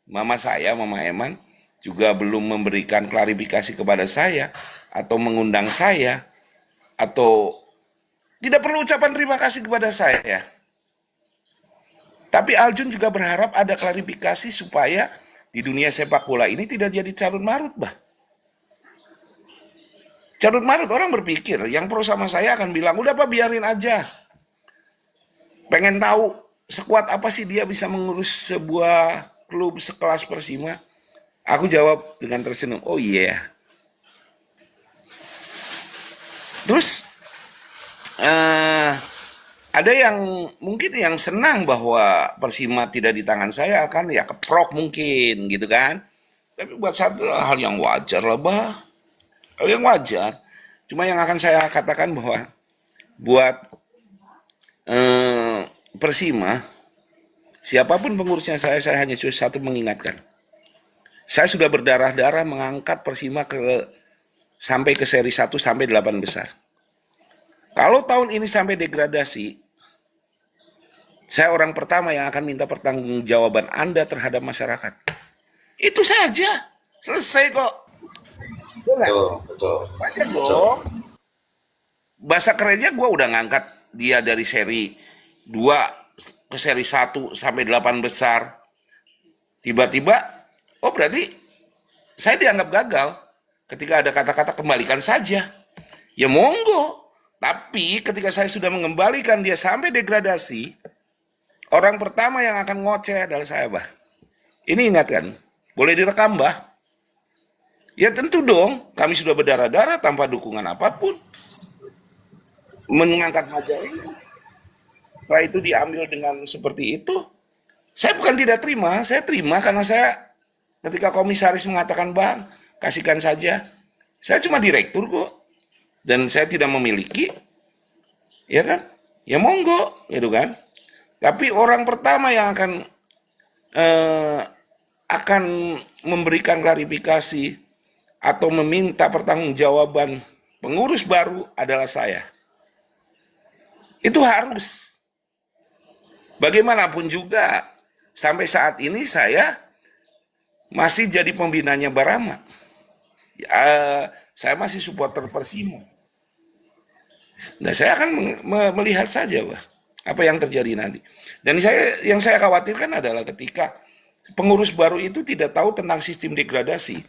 Mama Eman, juga belum memberikan klarifikasi kepada saya, atau mengundang saya, atau tidak perlu ucapan terima kasih kepada saya. Tapi Aljun juga berharap ada klarifikasi supaya di dunia sepak bola ini tidak jadi carut marut, bah. Carut marut, orang berpikir, yang pro sama saya akan bilang, udah Pak biarin aja. Pengen tahu sekuat apa sih dia bisa mengurus sebuah klub sekelas Persima? Aku jawab dengan tersenyum, oh iya. Yeah. Terus ada yang mungkin yang senang bahwa Persima tidak di tangan saya, akan ya keprok mungkin gitu kan. Tapi buat satu hal yang wajar lah, bah. Hal yang wajar. Cuma yang akan saya katakan bahwa buat Persima, siapapun pengurusnya saya hanya cuma satu mengingatkan. Saya sudah berdarah-darah mengangkat Persima sampai ke seri 1 sampai 8 besar. Kalau tahun ini sampai degradasi, saya orang pertama yang akan minta pertanggungjawaban Anda terhadap masyarakat. Itu saja. Selesai kok. Betul. Wajar dong. Bahasa kerennya gue udah ngangkat dia dari seri 2 ke seri 1 sampai 8 besar. Tiba-tiba, oh berarti saya dianggap gagal. Ketika ada kata-kata kembalikan saja. Ya monggo. Tapi ketika saya sudah mengembalikan dia sampai degradasi, orang pertama yang akan ngoceh adalah saya, bah. Ini ingat kan? Boleh direkam, bah. Ya tentu dong, kami sudah berdarah-darah tanpa dukungan apapun. Mengangkat majalah ini. Setelah itu diambil dengan seperti itu. Saya bukan tidak terima, saya terima karena saya ketika komisaris mengatakan, bang, kasihkan saja. Saya cuma direktur kok. Dan saya tidak memiliki, ya kan? Ya monggo, gitu kan? Tapi orang pertama yang akan memberikan klarifikasi atau meminta pertanggungjawaban pengurus baru adalah saya. Itu harus. Bagaimanapun juga, sampai saat ini saya masih jadi pembinanya Barama. Saya masih supporter Persima. Nah, saya akan melihat saja, bah, apa yang terjadi nanti. Dan yang saya khawatirkan adalah ketika pengurus baru itu tidak tahu tentang sistem degradasi.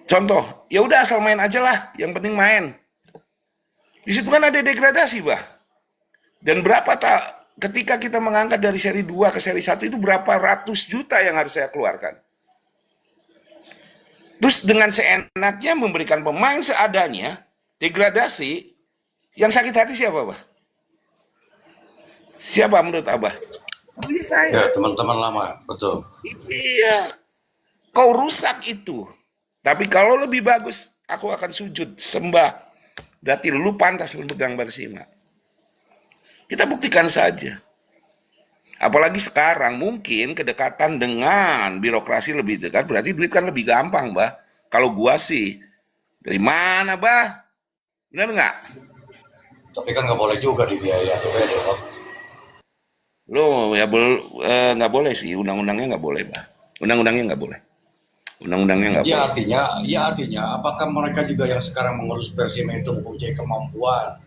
Contoh, ya udah asal main aja lah, yang penting main. Di situ kan ada degradasi, bah. Dan ketika kita mengangkat dari seri 2 ke seri 1 itu berapa ratus juta yang harus saya keluarkan. Terus dengan seenaknya memberikan pemain seadanya, degradasi, yang sakit hati siapa, bah? Siapa menurut Abah? Ya, teman-teman lama, betul. Iya, kau rusak itu. Tapi kalau lebih bagus, aku akan sujud, sembah. Berarti lu pantas memegang Persima. Kita buktikan saja. Apalagi sekarang mungkin kedekatan dengan birokrasi lebih dekat, berarti duit kan lebih gampang, bah. Kalau gua sih, dari mana, bah? Benar nggak? Tapi kan nggak boleh juga dibiayai APBD, Pak. Lo ya nggak boleh sih, undang-undangnya nggak boleh, bah. Undang-undangnya nggak boleh. Undang-undangnya nggak boleh. Ya artinya, apakah mereka juga yang sekarang mengurus Persima itu mempunyai kemampuan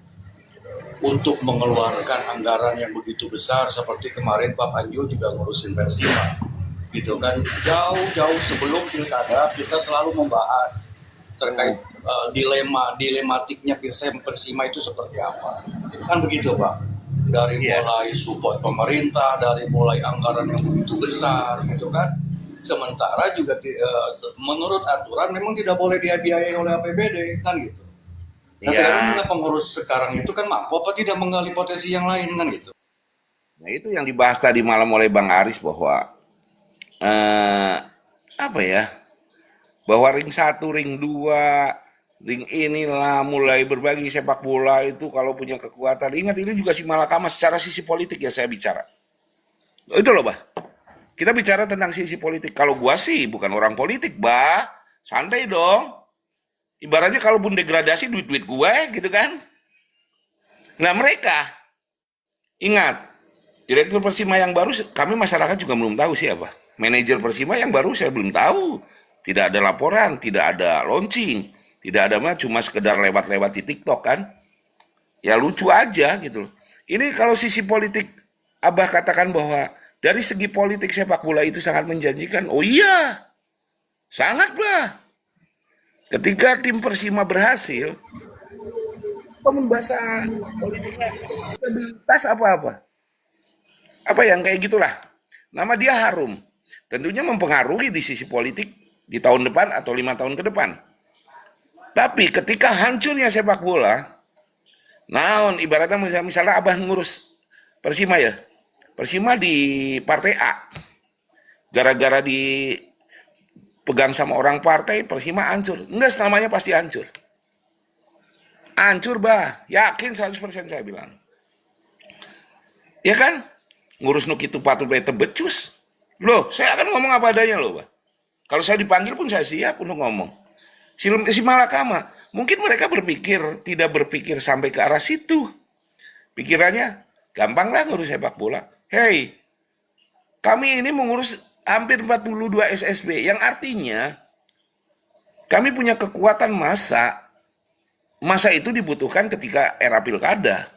untuk mengeluarkan anggaran yang begitu besar seperti kemarin Pak Panju juga ngurusin Persima, gitu kan? Jauh-jauh sebelum pilkada kita selalu membahas terkait dilematiknya Persima itu seperti apa, kan begitu Pak? Dari mulai support pemerintah, dari mulai anggaran yang begitu besar, gitu kan? Sementara juga menurut aturan memang tidak boleh dibiayai oleh APBD, kan gitu. Nah sekarang juga pengurus sekarang itu kan mampu apa tidak menggali potensi yang lain, kan gitu. Nah itu yang dibahas tadi malam oleh Bang Aris bahwa apa ya? Bahwa ring 1, ring 2, ring inilah mulai berbagi sepak bola itu kalau punya kekuatan. Ingat ini juga si Malakama secara sisi politik ya saya bicara. Itu loh, bah. Kita bicara tentang sisi politik. Kalau gua sih bukan orang politik, bah. Santai dong. Ibaratnya kalaupun degradasi duit-duit gue gitu kan. Nah mereka, ingat, direktur Persima yang baru kami masyarakat juga belum tahu siapa. Manajer Persima yang baru saya belum tahu. Tidak ada laporan, tidak ada launching, tidak ada mah, cuma sekedar lewat-lewat di TikTok kan. Ya lucu aja gitu loh. Ini kalau sisi politik Abah katakan bahwa dari segi politik sepak bola itu sangat menjanjikan. Oh iya, sangat bah. Ketika tim Persima berhasil, bahasa politiknya stabilitas apa-apa. Apa yang kayak gitulah. Nama dia harum. Tentunya mempengaruhi di sisi politik di tahun depan atau 5 tahun ke depan. Tapi ketika hancurnya sepak bola, naon ibaratnya misalnya Abah ngurus Persima ya. Persima di partai A. Gara-gara dipegang sama orang partai, Persima hancur. Enggak, namanya pasti hancur. Hancur bah, yakin 100% saya bilang. Ya kan? Ngurus nuk itu patut bete becus. Loh, saya akan ngomong apa adanya loh, bah. Kalau saya dipanggil pun saya siap untuk ngomong. Si Malakama, mungkin mereka tidak berpikir sampai ke arah situ. Pikirannya, gampang lah ngurus sepak bola. Hey, kami ini mengurus hampir 42 SSB, yang artinya kami punya kekuatan massa. Masa itu dibutuhkan ketika era pilkada.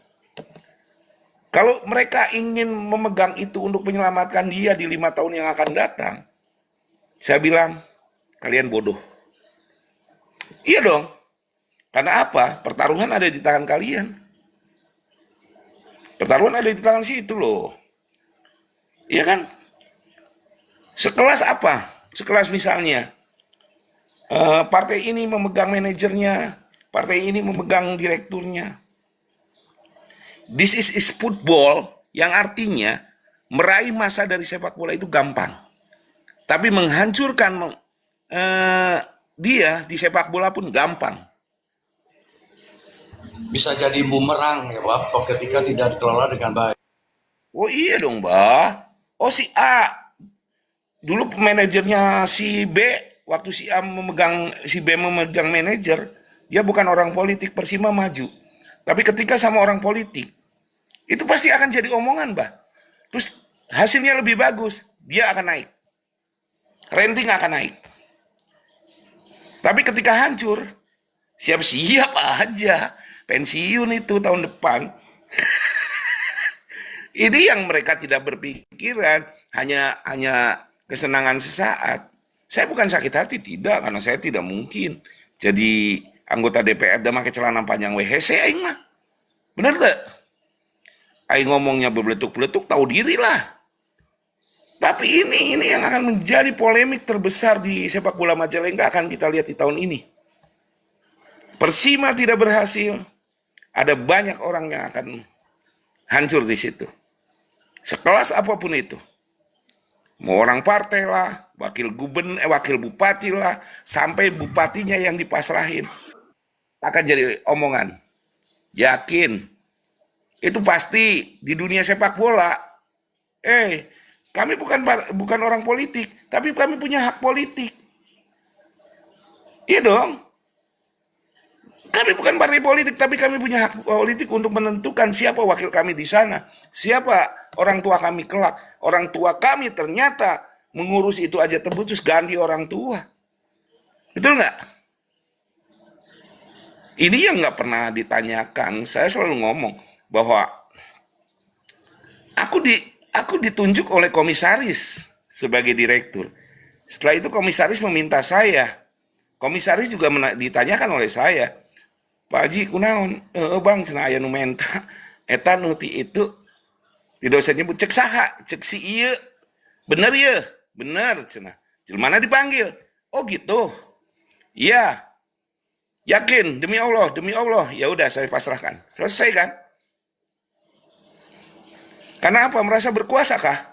Kalau mereka ingin memegang itu untuk menyelamatkan dia di 5 tahun yang akan datang, saya bilang, kalian bodoh. Iya dong. Karena apa? Pertaruhan ada di tangan kalian. Pertaruhan ada di tangan situ loh. Iya kan? Sekelas apa? Sekelas misalnya, partai ini memegang manajernya, partai ini memegang direkturnya. This is football, yang artinya meraih masa dari sepak bola itu gampang. Tapi menghancurkan dia di sepak bola pun gampang. Bisa jadi bumerang ya Pak, ketika tidak dikelola dengan baik. Oh iya dong, Bah. Oh si A, dulu manajernya si B, waktu si B memegang manajer, dia bukan orang politik, Persima maju. Tapi ketika sama orang politik, itu pasti akan jadi omongan, Bah. Terus hasilnya lebih bagus, dia akan naik. Rating akan naik. Tapi ketika hancur, siap-siap aja. Pensiun itu tahun depan. Ini yang mereka tidak berpikiran, hanya kesenangan sesaat. Saya bukan sakit hati, tidak, karena saya tidak mungkin jadi anggota DPR dan pakai celana panjang WHC aing mah. Bener tak? Aing ngomongnya berbeletuk-beletuk, tahu diri lah. Tapi ini yang akan menjadi polemik terbesar di sepak bola Majalengka akan kita lihat di tahun ini. Persima tidak berhasil, ada banyak orang yang akan hancur di situ. Sekelas apapun itu. Mau orang partai lah, wakil bupati lah, sampai bupatinya yang dipasrahin. Akan jadi omongan. Yakin. Itu pasti di dunia sepak bola. Kami bukan orang politik, tapi kami punya hak politik. Iya dong. Kami bukan partai politik, tapi kami punya hak politik untuk menentukan siapa wakil kami di sana. Siapa orang tua kami kelak. Orang tua kami ternyata mengurus itu aja terputus, ganti orang tua. Betul nggak? Ini yang nggak pernah ditanyakan. Saya selalu ngomong bahwa aku ditunjuk oleh komisaris sebagai direktur. Setelah itu komisaris meminta saya. Komisaris juga ditanyakan oleh saya. Pak Haji, kunaon? Bang, cenah aya nu menta. Eta nu ti itu tidak usah nyebut cek saha, cek si ieu. Bener ya? Bener cenah. Jelmana dipanggil. Oh gitu. Iya. Yakin demi Allah, demi Allah. Ya udah saya pasrahkan. Selesai kan? Karena apa? Merasa berkuasa kah?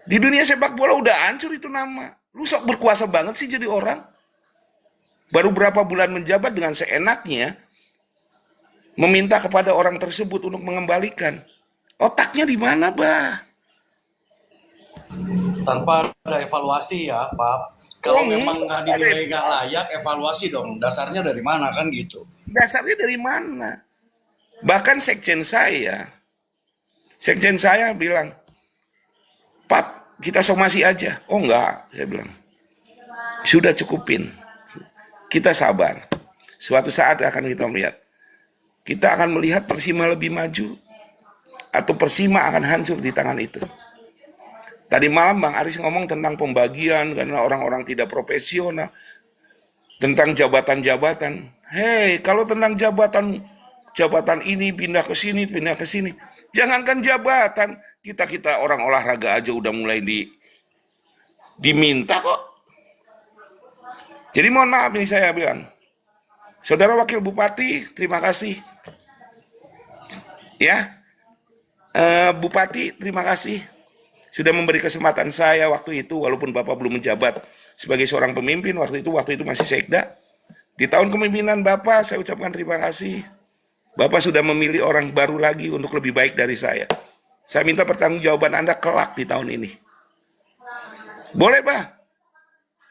Di dunia sepak bola udah hancur itu nama. Lu sok berkuasa banget sih jadi orang. Baru berapa bulan menjabat dengan seenaknya meminta kepada orang tersebut untuk mengembalikan. Otaknya di mana, Bah? Tanpa ada evaluasi ya, Pak. Kalau memang nggak dinilai nggak layak, evaluasi dong. Dasarnya dari mana kan gitu? Dasarnya dari mana? Bahkan sekjen saya bilang, kita somasi aja. Oh enggak, saya bilang. Sudah cukupin. Kita sabar. Suatu saat akan kita melihat. Kita akan melihat Persima lebih maju. Atau Persima akan hancur di tangan itu. Tadi malam Bang Aris ngomong tentang pembagian karena orang-orang tidak profesional. Tentang jabatan-jabatan. Hei, kalau tentang jabatan ini pindah ke sini, pindah ke sini. Jangankan jabatan, kita orang olahraga aja udah mulai diminta kok. Jadi mohon maaf nih saya bilang, Saudara Wakil Bupati, terima kasih. Ya, Bupati, terima kasih sudah memberi kesempatan saya waktu itu, walaupun Bapak belum menjabat sebagai seorang pemimpin waktu itu masih sekda. Di tahun kepemimpinan Bapak, saya ucapkan terima kasih. Bapak sudah memilih orang baru lagi untuk lebih baik dari saya. Saya minta pertanggungjawaban Anda kelak di tahun ini. Boleh, Pak?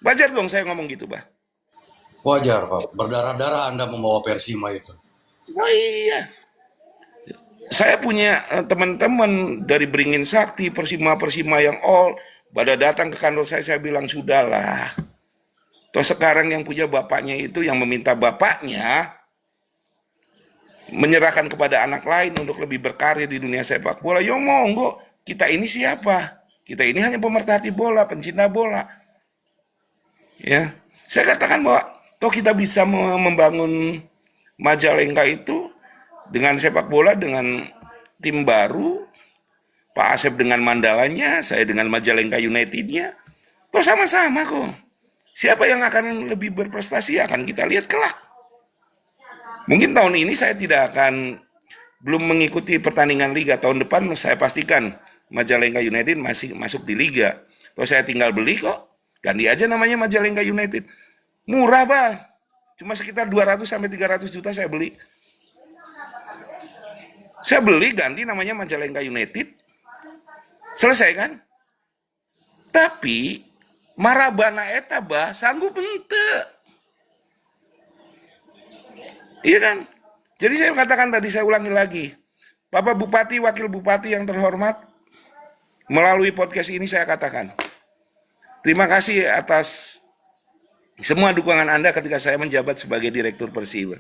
Wajar dong saya ngomong gitu, Pak. Wajar, Pak. Berdarah-darah Anda membawa Persima itu. Oh iya. Saya punya teman-teman dari Beringin Sakti, Persima yang all, pada datang ke kantor saya bilang, sudahlah. Toh sekarang yang punya bapaknya itu, yang meminta bapaknya menyerahkan kepada anak lain untuk lebih berkarya di dunia sepak bola. Yo monggo, kita ini siapa? Kita ini hanya pemerhati bola, pencinta bola. Ya, saya katakan bahwa toh kita bisa membangun Majalengka itu dengan sepak bola, dengan tim baru, Pak Asep dengan Mandalanya, saya dengan Majalengka Unitednya, toh sama-sama kok. Siapa yang akan lebih berprestasi akan kita lihat kelak. Mungkin tahun ini saya tidak akan belum mengikuti pertandingan liga. Tahun depan saya pastikan Majalengka United masih masuk di liga. Toh saya tinggal beli kok. Ganti aja namanya Majalengka United. Murah, Bang. Cuma sekitar 200 sampai 300 juta saya beli. Saya beli ganti namanya Majalengka United. Selesai kan? Tapi marabana eta bah sanggup ente. Iya kan? Jadi saya katakan tadi, saya ulangi lagi. Bapak Bupati, Wakil Bupati yang terhormat, melalui podcast ini saya katakan, terima kasih atas semua dukungan Anda ketika saya menjabat sebagai Direktur Persiwa.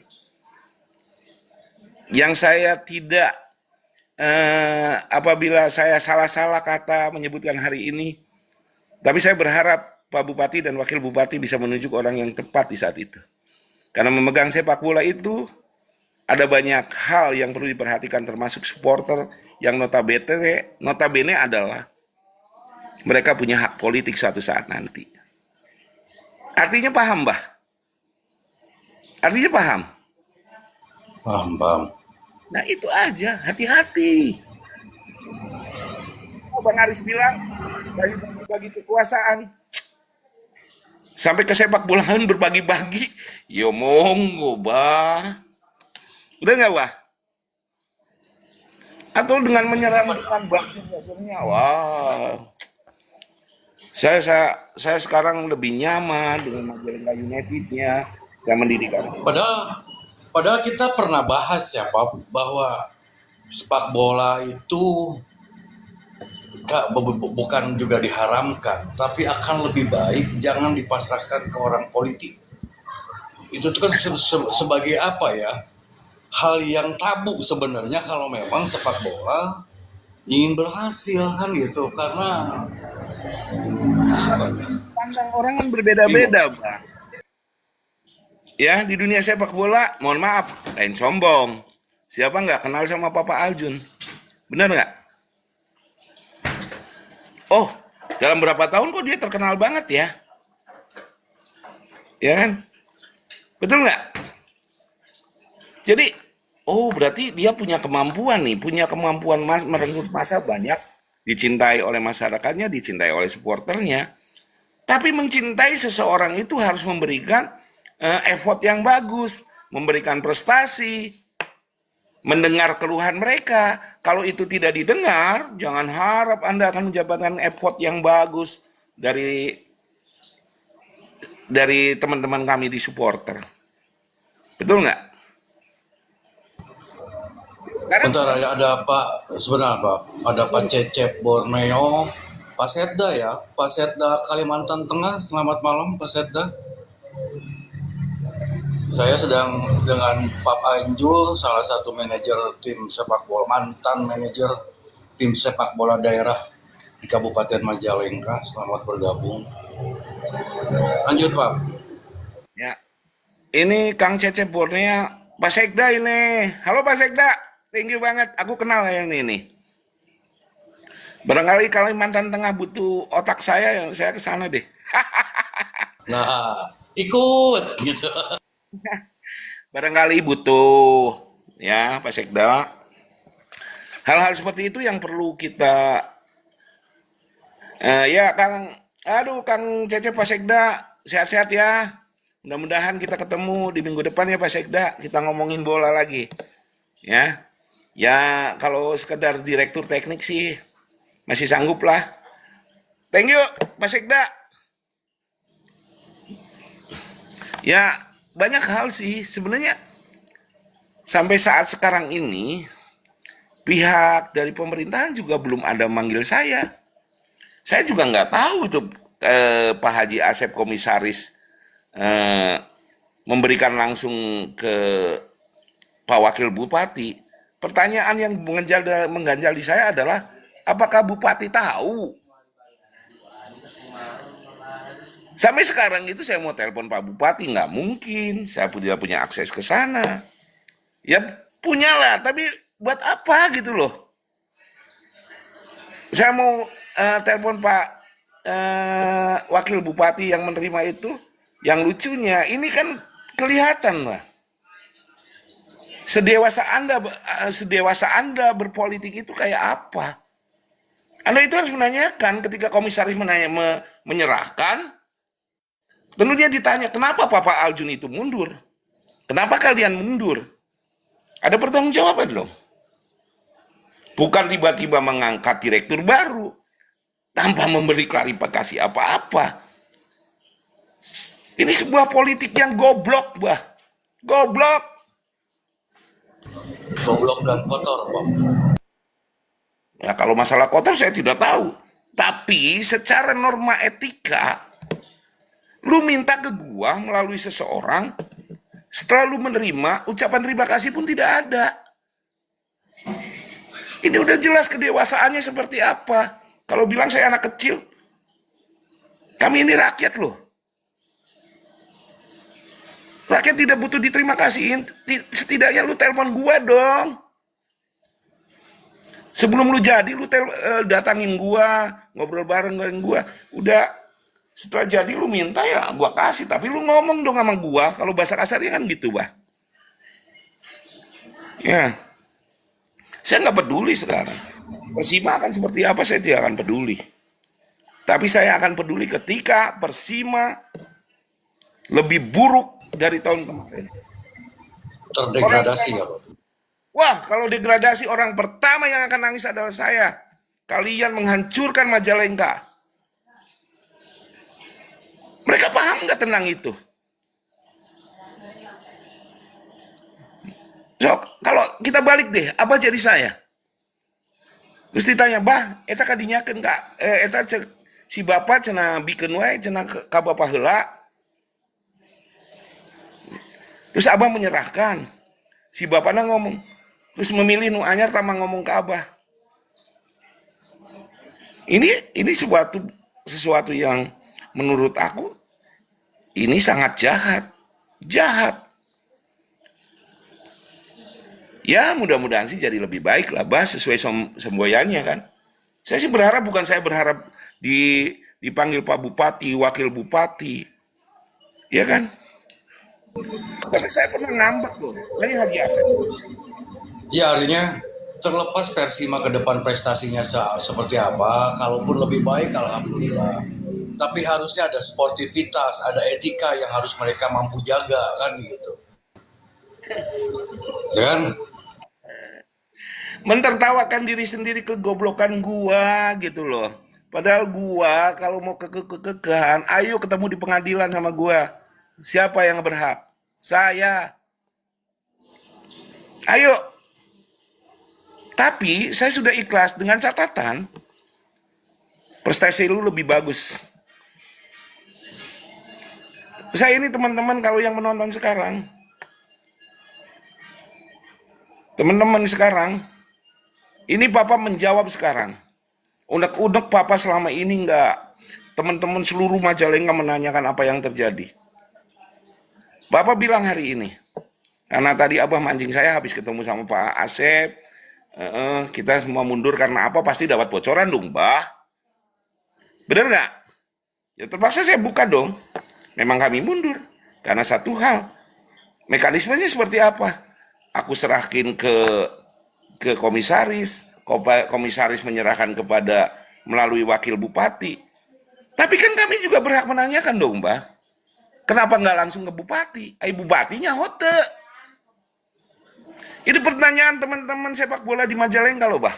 Yang saya tidak, apabila saya salah-salah kata menyebutkan hari ini, tapi saya berharap Pak Bupati dan Wakil Bupati bisa menunjuk orang yang tepat di saat itu. Karena memegang sepak bola itu, ada banyak hal yang perlu diperhatikan, termasuk supporter yang notabene adalah mereka punya hak politik suatu saat nanti. Artinya paham, Bah? Artinya paham? Paham. Nah itu aja, hati-hati. Bang Aris bilang, bagi kekuasaan, sampai ke sepak bolaan berbagi-bagi, yo monggo, Bah. Udah nggak, Bah? Atau dengan menyerang dengan bagi-baginya, wah. Saya sekarang lebih nyaman dengan Majalengka United-nya. Saya mendirikan. Padahal kita pernah bahas ya, Pak, bahwa sepak bola itu bukan juga diharamkan, tapi akan lebih baik jangan dipasrahkan ke orang politik. Itu tuh kan sebagai apa ya? Hal yang tabu sebenarnya kalau memang sepak bola ingin berhasil kan gitu, karena Pandang orang kan berbeda-beda, Bang. Ya, di dunia sepak bola, mohon maaf, lain sombong. Siapa nggak kenal sama Papa Aljun? Benar nggak? Oh, dalam berapa tahun kok dia terkenal banget ya? Ya kan? Betul nggak? Jadi, oh berarti dia punya kemampuan nih, punya kemampuan merekrut massa banyak, dicintai oleh masyarakatnya, dicintai oleh supporternya. Tapi mencintai seseorang itu harus memberikan effort yang bagus, memberikan prestasi, mendengar keluhan mereka. Kalau itu tidak didengar, jangan harap Anda akan mendapatkan effort yang bagus dari teman-teman kami di supporter. Betul nggak? Sekarang ada Pak, sebenarnya Pak, ada Pak Cecep Borneo, Pak Setda ya, Pak Setda Kalimantan Tengah. Selamat malam Pak Setda. Saya sedang dengan Pak Anjul, salah satu manajer tim sepak bola, mantan manajer tim sepak bola daerah di Kabupaten Majalengka. Selamat bergabung. Lanjut Pak. Ya, ini Kang Cecep Bornea, Pak Sekda ini. Halo Pak Sekda, tinggi banget. Aku kenal yang ini nih. Barangkali Kalimantan Tengah butuh otak saya, yang saya ke sana deh. Nah, ikut gitu. Barangkali butuh, ya Pak Sekda. Hal-hal seperti itu yang perlu kita, ya Kang, aduh Kang Cecep, Pak Sekda, sehat-sehat ya. Mudah-mudahan kita ketemu di minggu depan ya Pak Sekda, kita ngomongin bola lagi. Ya, ya kalau sekedar direktur teknik sih masih sanggup lah. Thank you Pak Sekda. Ya banyak hal sih sebenarnya sampai saat sekarang ini pihak dari pemerintahan juga belum ada manggil saya. Saya juga nggak tahu tuh Pak Haji Asep komisaris memberikan langsung ke Pak Wakil Bupati. Pertanyaan yang mengganjal di saya adalah, apakah Bupati tahu? Sampai sekarang itu saya mau telepon Pak Bupati, nggak mungkin. Saya tidak punya akses ke sana. Ya punyalah, tapi buat apa gitu loh. Saya mau telepon Pak Wakil Bupati yang menerima itu. Yang lucunya, ini kan kelihatan lah. Sedewasa Anda berpolitik itu kayak apa? Anda itu harus menanyakan ketika komisaris menyerahkan. Tentu dia ditanya, kenapa Bapak Aljun itu mundur? Kenapa kalian mundur? Ada pertanggungjawaban dong. Bukan tiba-tiba mengangkat direktur baru tanpa memberi klarifikasi apa-apa. Ini sebuah politik yang goblok, bah. Goblok. Goblok dan kotor Pak. Ya kalau masalah kotor saya tidak tahu. Tapi secara norma etika, lu minta ke gua melalui seseorang, setelah lu menerima, ucapan terima kasih pun tidak ada. Ini udah jelas kedewasaannya seperti apa. Kalau bilang saya anak kecil, kami ini rakyat loh. Rakyat tidak butuh diterima kasihin, setidaknya lu telepon gua dong. Sebelum lu jadi, lu datangin gua, ngobrol bareng gua. Udah, setelah jadi lu minta ya gua kasih, tapi lu ngomong dong sama gua. Kalau bahasa kasarnya kan gitu, bah. Ya, saya nggak peduli sekarang. Persima akan seperti apa, saya tidak akan peduli. Tapi saya akan peduli ketika Persima lebih buruk dari tahun kemarin. Terdegradasi ya Pak. Wah, kalau degradasi, orang pertama yang akan nangis adalah saya. Kalian menghancurkan Majalengka. Mereka paham nggak tentang itu? So, kalau kita balik deh, apa jadi saya? Terus ditanya, bah, eta kadinyakeun Kak, eta cek si bapak cenah bikin wae cenah ka bapak heula. Terus abah menyerahkan. Si bapaknya ngomong, terus memilih nu anyar tambah ngomong ke abah. Ini sesuatu yang menurut aku ini sangat jahat. Jahat. Ya mudah-mudahan sih jadi lebih baik lah, bah, sesuai semboyannya kan. Saya sih berharap, bukan saya berharap dipanggil Pak Bupati, Wakil Bupati. Ya kan? Tapi saya pernah ngambek loh. Ini Haji Asep. Ya artinya terlepas Persima ke depan prestasinya seperti apa, kalaupun lebih baik alhamdulillah. Tapi harusnya ada sportivitas, ada etika yang harus mereka mampu jaga kan gitu. Ya kan? Mentertawakan diri sendiri kegoblokan gua gitu loh. Padahal gua kalau mau kekehan, ayo ketemu di pengadilan sama gua. Siapa yang berhak? Saya. Ayo. Tapi saya sudah ikhlas dengan catatan prestasi lu lebih bagus. Saya ini teman-teman kalau yang menonton sekarang, teman-teman sekarang, ini Papa menjawab sekarang. Unek-unek Papa selama ini enggak. Teman-teman seluruh Majalengka menanyakan apa yang terjadi. Papa bilang hari ini, karena tadi Abah mancing saya habis ketemu sama Pak Asep, kita semua mundur karena apa? Pasti dapat bocoran dong, Bah. Bener nggak? Ya terpaksa saya buka dong. Memang kami mundur karena satu hal. Mekanismenya seperti apa? Aku serahkin ke komisaris, komisaris menyerahkan kepada melalui wakil bupati. Tapi kan kami juga berhak menanyakan dong, Mbak. Kenapa nggak langsung ke bupati? Bupatinya hote. Ini pertanyaan teman-teman sepak bola di Majalengka loh, Bah.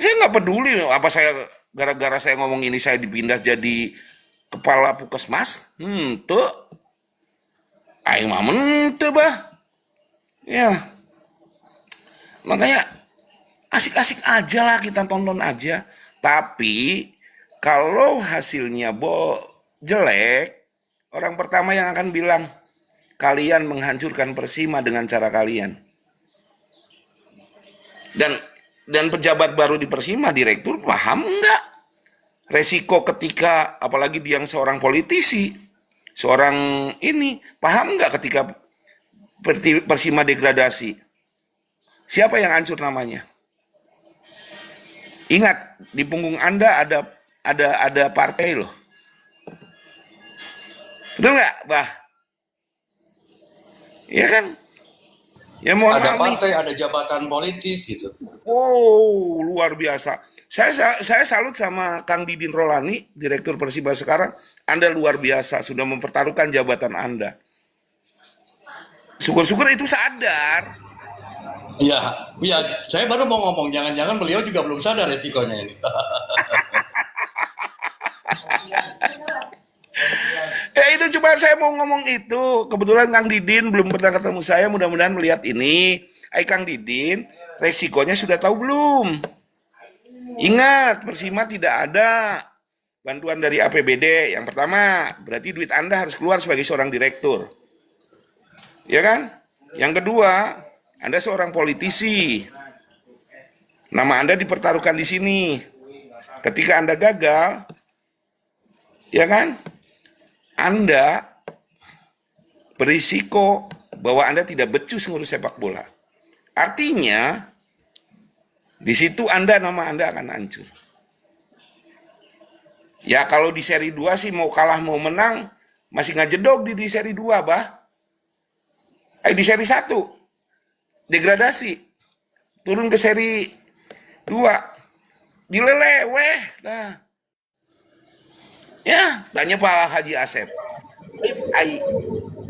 Saya nggak peduli apa saya gara-gara saya ngomong ini saya dipindah jadi kepala puskesmas. Tuh. Aing mah mente, Bah. Ya. Makanya asik-asik aja lah, kita tonton aja. Tapi kalau hasilnya jelek, orang pertama yang akan bilang, kalian menghancurkan Persima dengan cara kalian. Dan pejabat baru di Persima, direktur, paham nggak resiko ketika, apalagi dia yang seorang politisi, seorang ini, paham nggak ketika Persima degradasi? Siapa yang hancur namanya? Ingat, di punggung Anda ada partai loh. Betul nggak, Bah? Iya kan? Ya mohon Ada maaf nih. partai, ada jabatan politis gitu. Oh, luar biasa. Saya salut sama Kang Didin Rolani, Direktur Persiba sekarang. Anda luar biasa, sudah mempertaruhkan jabatan Anda. Syukur-syukur itu sadar. Ya, saya baru mau ngomong, jangan-jangan beliau juga belum sadar resikonya ini. Ya itu cuma saya mau ngomong itu. Kebetulan Kang Didin belum pernah ketemu saya, mudah-mudahan melihat ini. Kang Didin, resikonya sudah tahu belum? Ingat, Persima tidak ada bantuan dari APBD. Yang pertama, berarti duit Anda harus keluar sebagai seorang direktur. Ya kan? Yang kedua, Anda seorang politisi. Nama Anda dipertaruhkan di sini. Ketika Anda gagal, ya kan? Anda berisiko bahwa Anda tidak becus ngurus sepak bola. Artinya, di situ nama Anda akan hancur. Ya kalau di seri 2 sih mau kalah mau menang, masih ngajedog di seri 2, Bah. Di seri 1, degradasi. Turun ke seri 2, dileleweh. Nah. Ya, tanya Pak Haji Asep.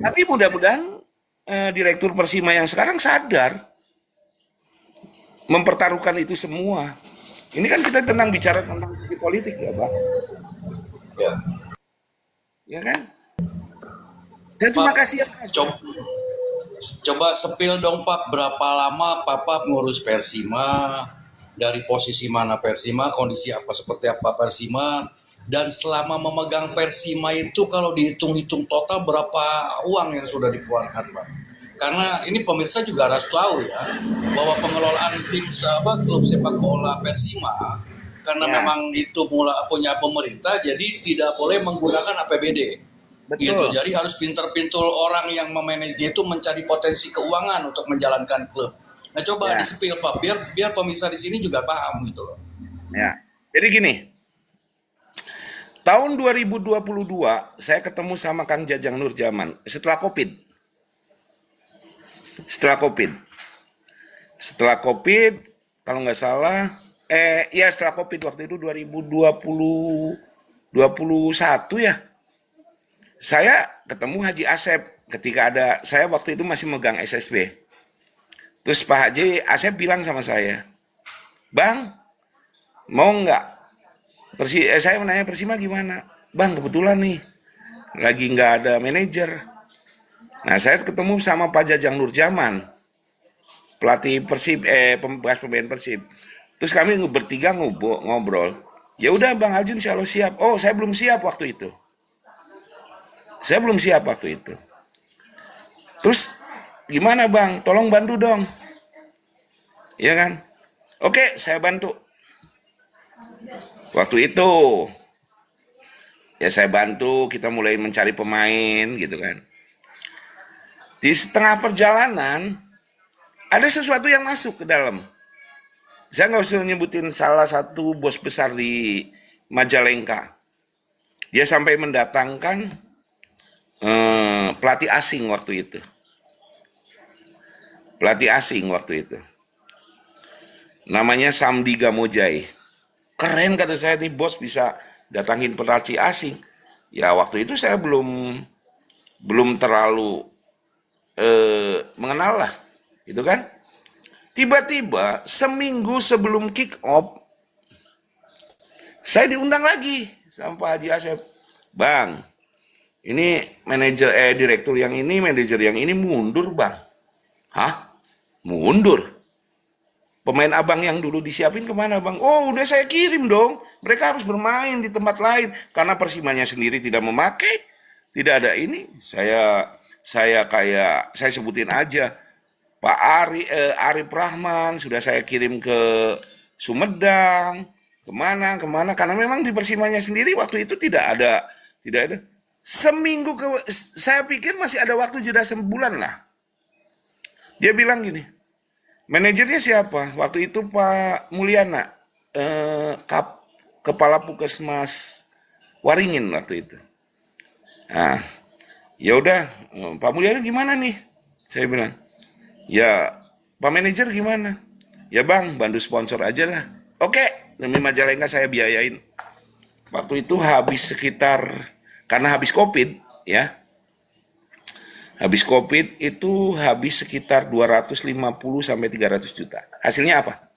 Tapi mudah-mudahan Direktur Persima yang sekarang sadar mempertaruhkan itu semua. Ini kan kita tenang bicara tentang sisi politik ya, Pak. Ya. Ya kan? Saya terima Pak, kasih. coba sepil dong Pak, berapa lama Papa ngurus Persima, dari posisi mana Persima, kondisi apa seperti apa Persima, dan selama memegang Persima itu kalau dihitung-hitung total berapa uang yang sudah dikeluarkan, Pak? Karena ini pemirsa juga harus tahu ya, bahwa pengelolaan klub sepak bola Persima, karena memang itu punya pemerintah, jadi tidak boleh menggunakan APBD. Betul. Gitu. Jadi harus pinter-pinter orang yang memanage itu mencari potensi keuangan untuk menjalankan klub. Nah coba disepil Pak, biar pemirsa di sini juga paham gitu loh. Ya, jadi gini. Tahun 2022 saya ketemu sama Kang Jajang Nurjaman setelah Covid. Setelah Covid, kalau nggak salah, setelah Covid waktu itu 2021 ya. Saya ketemu Haji Asep ketika saya waktu itu masih megang SSB. Terus Pak Haji Asep bilang sama saya, Bang, mau nggak? Saya menanya Persima gimana? Bang, kebetulan nih, lagi nggak ada manajer. Nah, saya ketemu sama Pak Jajang Nurjaman, pelatih Persib, pembekas pemain Persib. Terus kami bertiga ngobrol. Ya udah Bang Aljun selalu siap. Oh, saya belum siap waktu itu. Saya belum siap waktu itu. Terus gimana Bang? Tolong bantu dong. Iya kan? Oke, saya bantu. Waktu itu ya saya bantu, kita mulai mencari pemain gitu kan. Di setengah perjalanan ada sesuatu yang masuk ke dalam. Saya nggak usah nyebutin salah satu bos besar di Majalengka. Dia sampai mendatangkan pelatih asing waktu itu. Pelatih asing waktu itu. Namanya Samdi Gamojai. Keren kata saya nih bos bisa datangin pelatih asing. Ya waktu itu saya belum terlalu mengenal lah, gitu kan? Tiba-tiba seminggu sebelum kick off, saya diundang lagi sama Pak Haji Asep. Bang, ini direktur yang ini, manajer yang ini mundur bang. Hah? Mundur? Pemain abang yang dulu disiapin kemana bang? Oh udah saya kirim dong. Mereka harus bermain di tempat lain. Karena Persimanya sendiri tidak memakai. Tidak ada ini. Saya sebutin aja. Pak Arif Rahman sudah saya kirim ke Sumedang. Kemana. Karena memang di Persimanya sendiri waktu itu tidak ada. Seminggu saya pikir masih ada waktu jeda sebulan lah. Dia bilang gini. Manajernya siapa? Waktu itu Pak Mulyana, Kepala Puskesmas Waringin waktu itu. Nah, ya udah, Pak Mulyana gimana nih? Saya bilang, ya Pak Manajer gimana? Ya Bang, bantu sponsor aja lah. Oke, demi Majalengka saya biayain. Waktu itu karena habis COVID, ya. Habis COVID itu habis sekitar 250 sampai 300 juta. Hasilnya apa?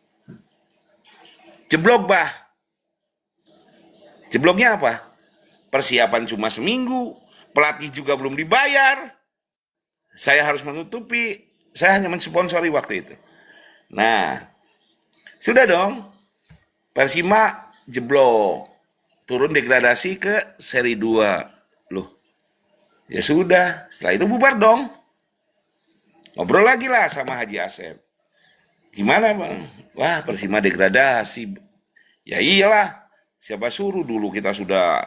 Jeblok, bah. Jebloknya apa? Persiapan cuma seminggu, pelatih juga belum dibayar. Saya harus menutupi, saya hanya mensponsori waktu itu. Nah, sudah dong. Persima jeblok. Turun degradasi ke seri 2. Loh. Ya sudah, setelah itu bubar dong. Ngobrol lagi lah sama Haji Asep. Gimana bang? Wah Persima degradasi. Ya iyalah, siapa suruh dulu kita sudah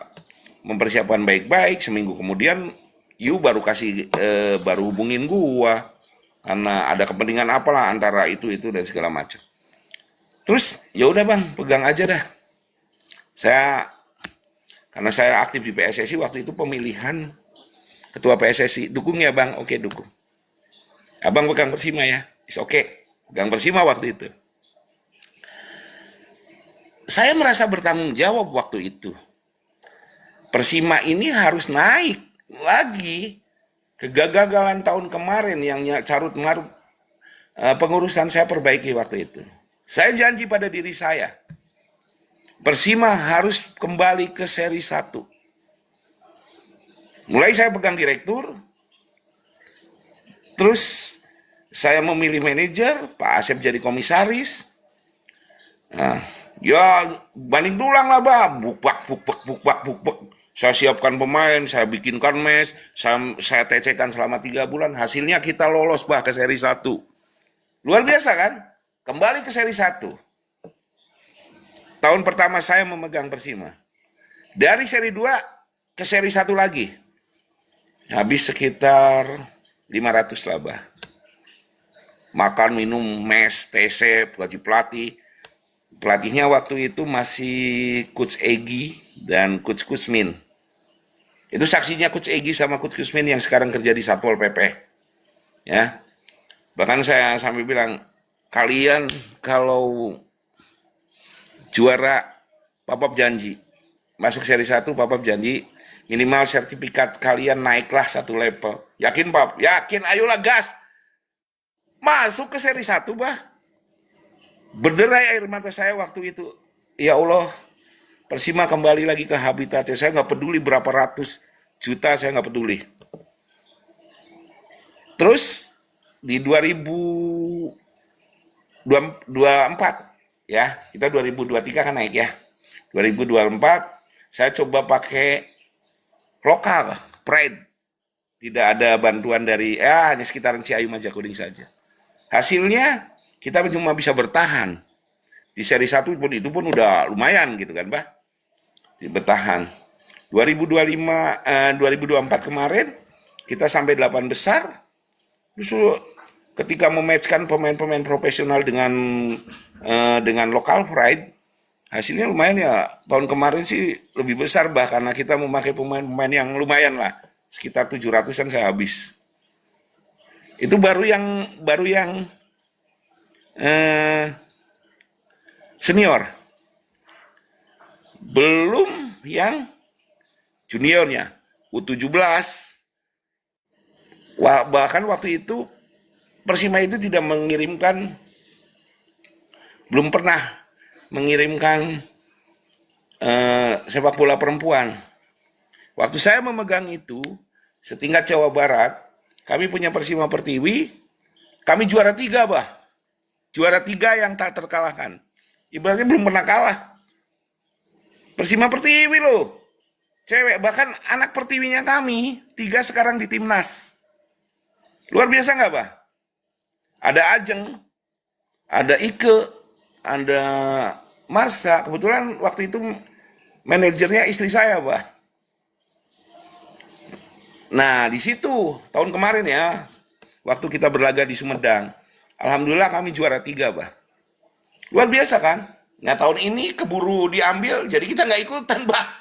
mempersiapkan baik-baik. Seminggu kemudian, baru baru hubungin gua. Karena ada kepentingan apalah antara itu dan segala macam. Terus ya udah bang, pegang aja dah. Karena saya aktif di PSSI waktu itu pemilihan Ketua PSSI, dukung ya bang? Oke dukung. Abang pegang Persima ya? Oke, pegang Persima waktu itu. Saya merasa bertanggung jawab waktu itu. Persima ini harus naik lagi. Kegagalan tahun kemarin yang carut marut pengurusan saya perbaiki waktu itu. Saya janji pada diri saya. Persima harus kembali ke seri 1. Mulai saya pegang direktur, terus saya memilih manajer, Pak Asep jadi komisaris. Nah, ya banding tulang lah bang, bukbak. Saya siapkan pemain, saya bikinkan mes, saya tecekan selama 3 bulan. Hasilnya kita lolos bah ke seri 1. Luar biasa kan? Kembali ke seri 1. Tahun pertama saya memegang Persima. Dari seri 2 ke seri 1 lagi. Habis sekitar 500 lah bah. Makan, minum, mes, TC, gaji pelatih. Pelatihnya waktu itu masih Coach Egi dan Coach Kusmin. Itu saksinya Coach Egi sama Coach Kusmin yang sekarang kerja di Satpol PP. Ya. Bahkan saya sampai bilang, kalian kalau juara, Papap janji. Masuk seri 1, Papap janji. Minimal sertifikat kalian naiklah 1 level. Yakin, Pap? Yakin, ayolah gas. Masuk ke seri 1, bah. Berderai air mata saya waktu itu. Ya Allah, Persima kembali lagi ke habitatnya. Saya nggak peduli berapa ratus juta, saya nggak peduli. Terus, di 2024, ya. Kita 2023 kan naik ya. 2024 saya coba pakai lokal, Pride. Tidak ada bantuan dari, hanya sekitaran Ciayu Majakuning saja. Hasilnya kita cuma bisa bertahan. Di seri 1 pun itu pun udah lumayan gitu kan, Bah. Bertahan. 2024 kemarin kita sampai 8 besar. Justru ketika mematchkan pemain-pemain profesional dengan lokal pride, hasilnya lumayan ya. Tahun kemarin sih lebih besar bah karena kita memakai pemain-pemain yang lumayan lah, sekitar 700-an saya habis. Itu baru yang senior, belum yang juniornya U17. Bahkan waktu itu Persima itu tidak mengirimkan, belum pernah mengirimkan sepak bola perempuan. Waktu saya memegang itu setingkat Jawa Barat, kami punya Persima Pertiwi, kami juara 3 bah, juara 3 yang tak terkalahkan. Ibaratnya belum pernah kalah. Persima Pertiwi loh, cewek, bahkan anak Pertiwinya kami 3 sekarang di timnas. Luar biasa nggak bah? Ada Ajeng, ada Ike, ada Marsha. Kebetulan waktu itu manajernya istri saya, bah. Nah, di situ tahun kemarin ya, waktu kita berlaga di Sumedang, alhamdulillah kami juara 3, bah. Luar biasa kan? Nah, tahun ini keburu diambil, jadi kita nggak ikutan, bah.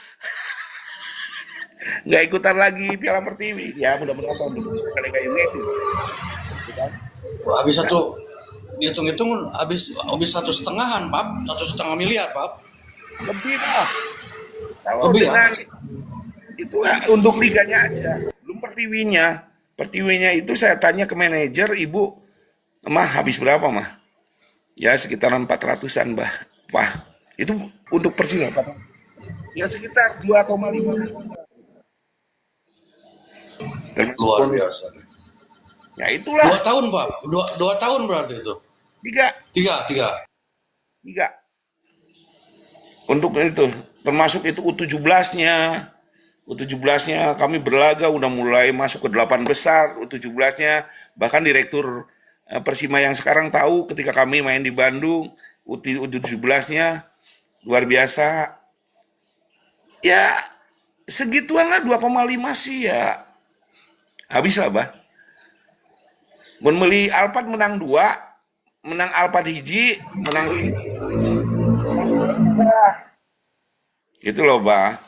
Nggak ikutan lagi Piala Pertiwi. Ya, mudah-mudahan tahun depan kali kayak gitu. Wah, habis satu hitung-hitung habis 1,5-an, Pak. 1,5 miliar, Pak. Lebih lah. Kalau Lebih ya? dengan itu untuk liganya aja, belum pertiwinya. Pertiwinya itu saya tanya ke manajer, Ibu, mah habis berapa mah? Ya sekitaran 400-an bah. Wah, itu untuk Persib apa? Ya sekitar 2,5. Luar biasa. Ya itulah. 2 tahun, Pak. 2 tahun berarti itu. 3. 3. Untuk itu, termasuk itu U17-nya. U17-nya kami berlaga udah mulai masuk ke 8 besar. U17-nya bahkan direktur Persima yang sekarang tahu ketika kami main di Bandung, U17-nya luar biasa. Ya segituan lah, 2,5 sih ya. Habis lah bah. Mun meuli Alphard menang 2, menang Alphard hiji, menang gitu loh bah.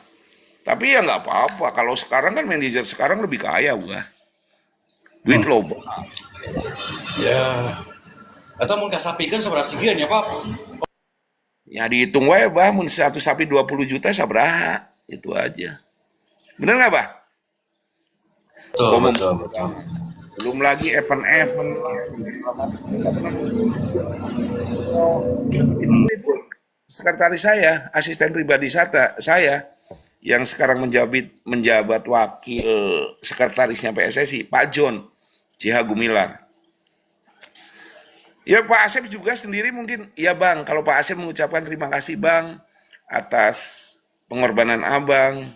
Tapi ya nggak apa-apa. Kalau sekarang kan manajer sekarang lebih kaya bah. Duit loh bah. Ya. Atau mau kasapikeun sabaraha sigeun ya, Pak? Ya dihitung wae bah, mun satu sapi 20 juta sabaraha. Itu aja. Bener nggak bah? Betul. Belum lagi event-event. Itu sekretaris saya, asisten pribadi saya yang sekarang menjabat wakil sekretarisnya PSSI, Pak John Ciha Gumilar. Ya Pak Asep juga sendiri mungkin, ya Bang, kalau Pak Asep mengucapkan terima kasih Bang atas pengorbanan Abang.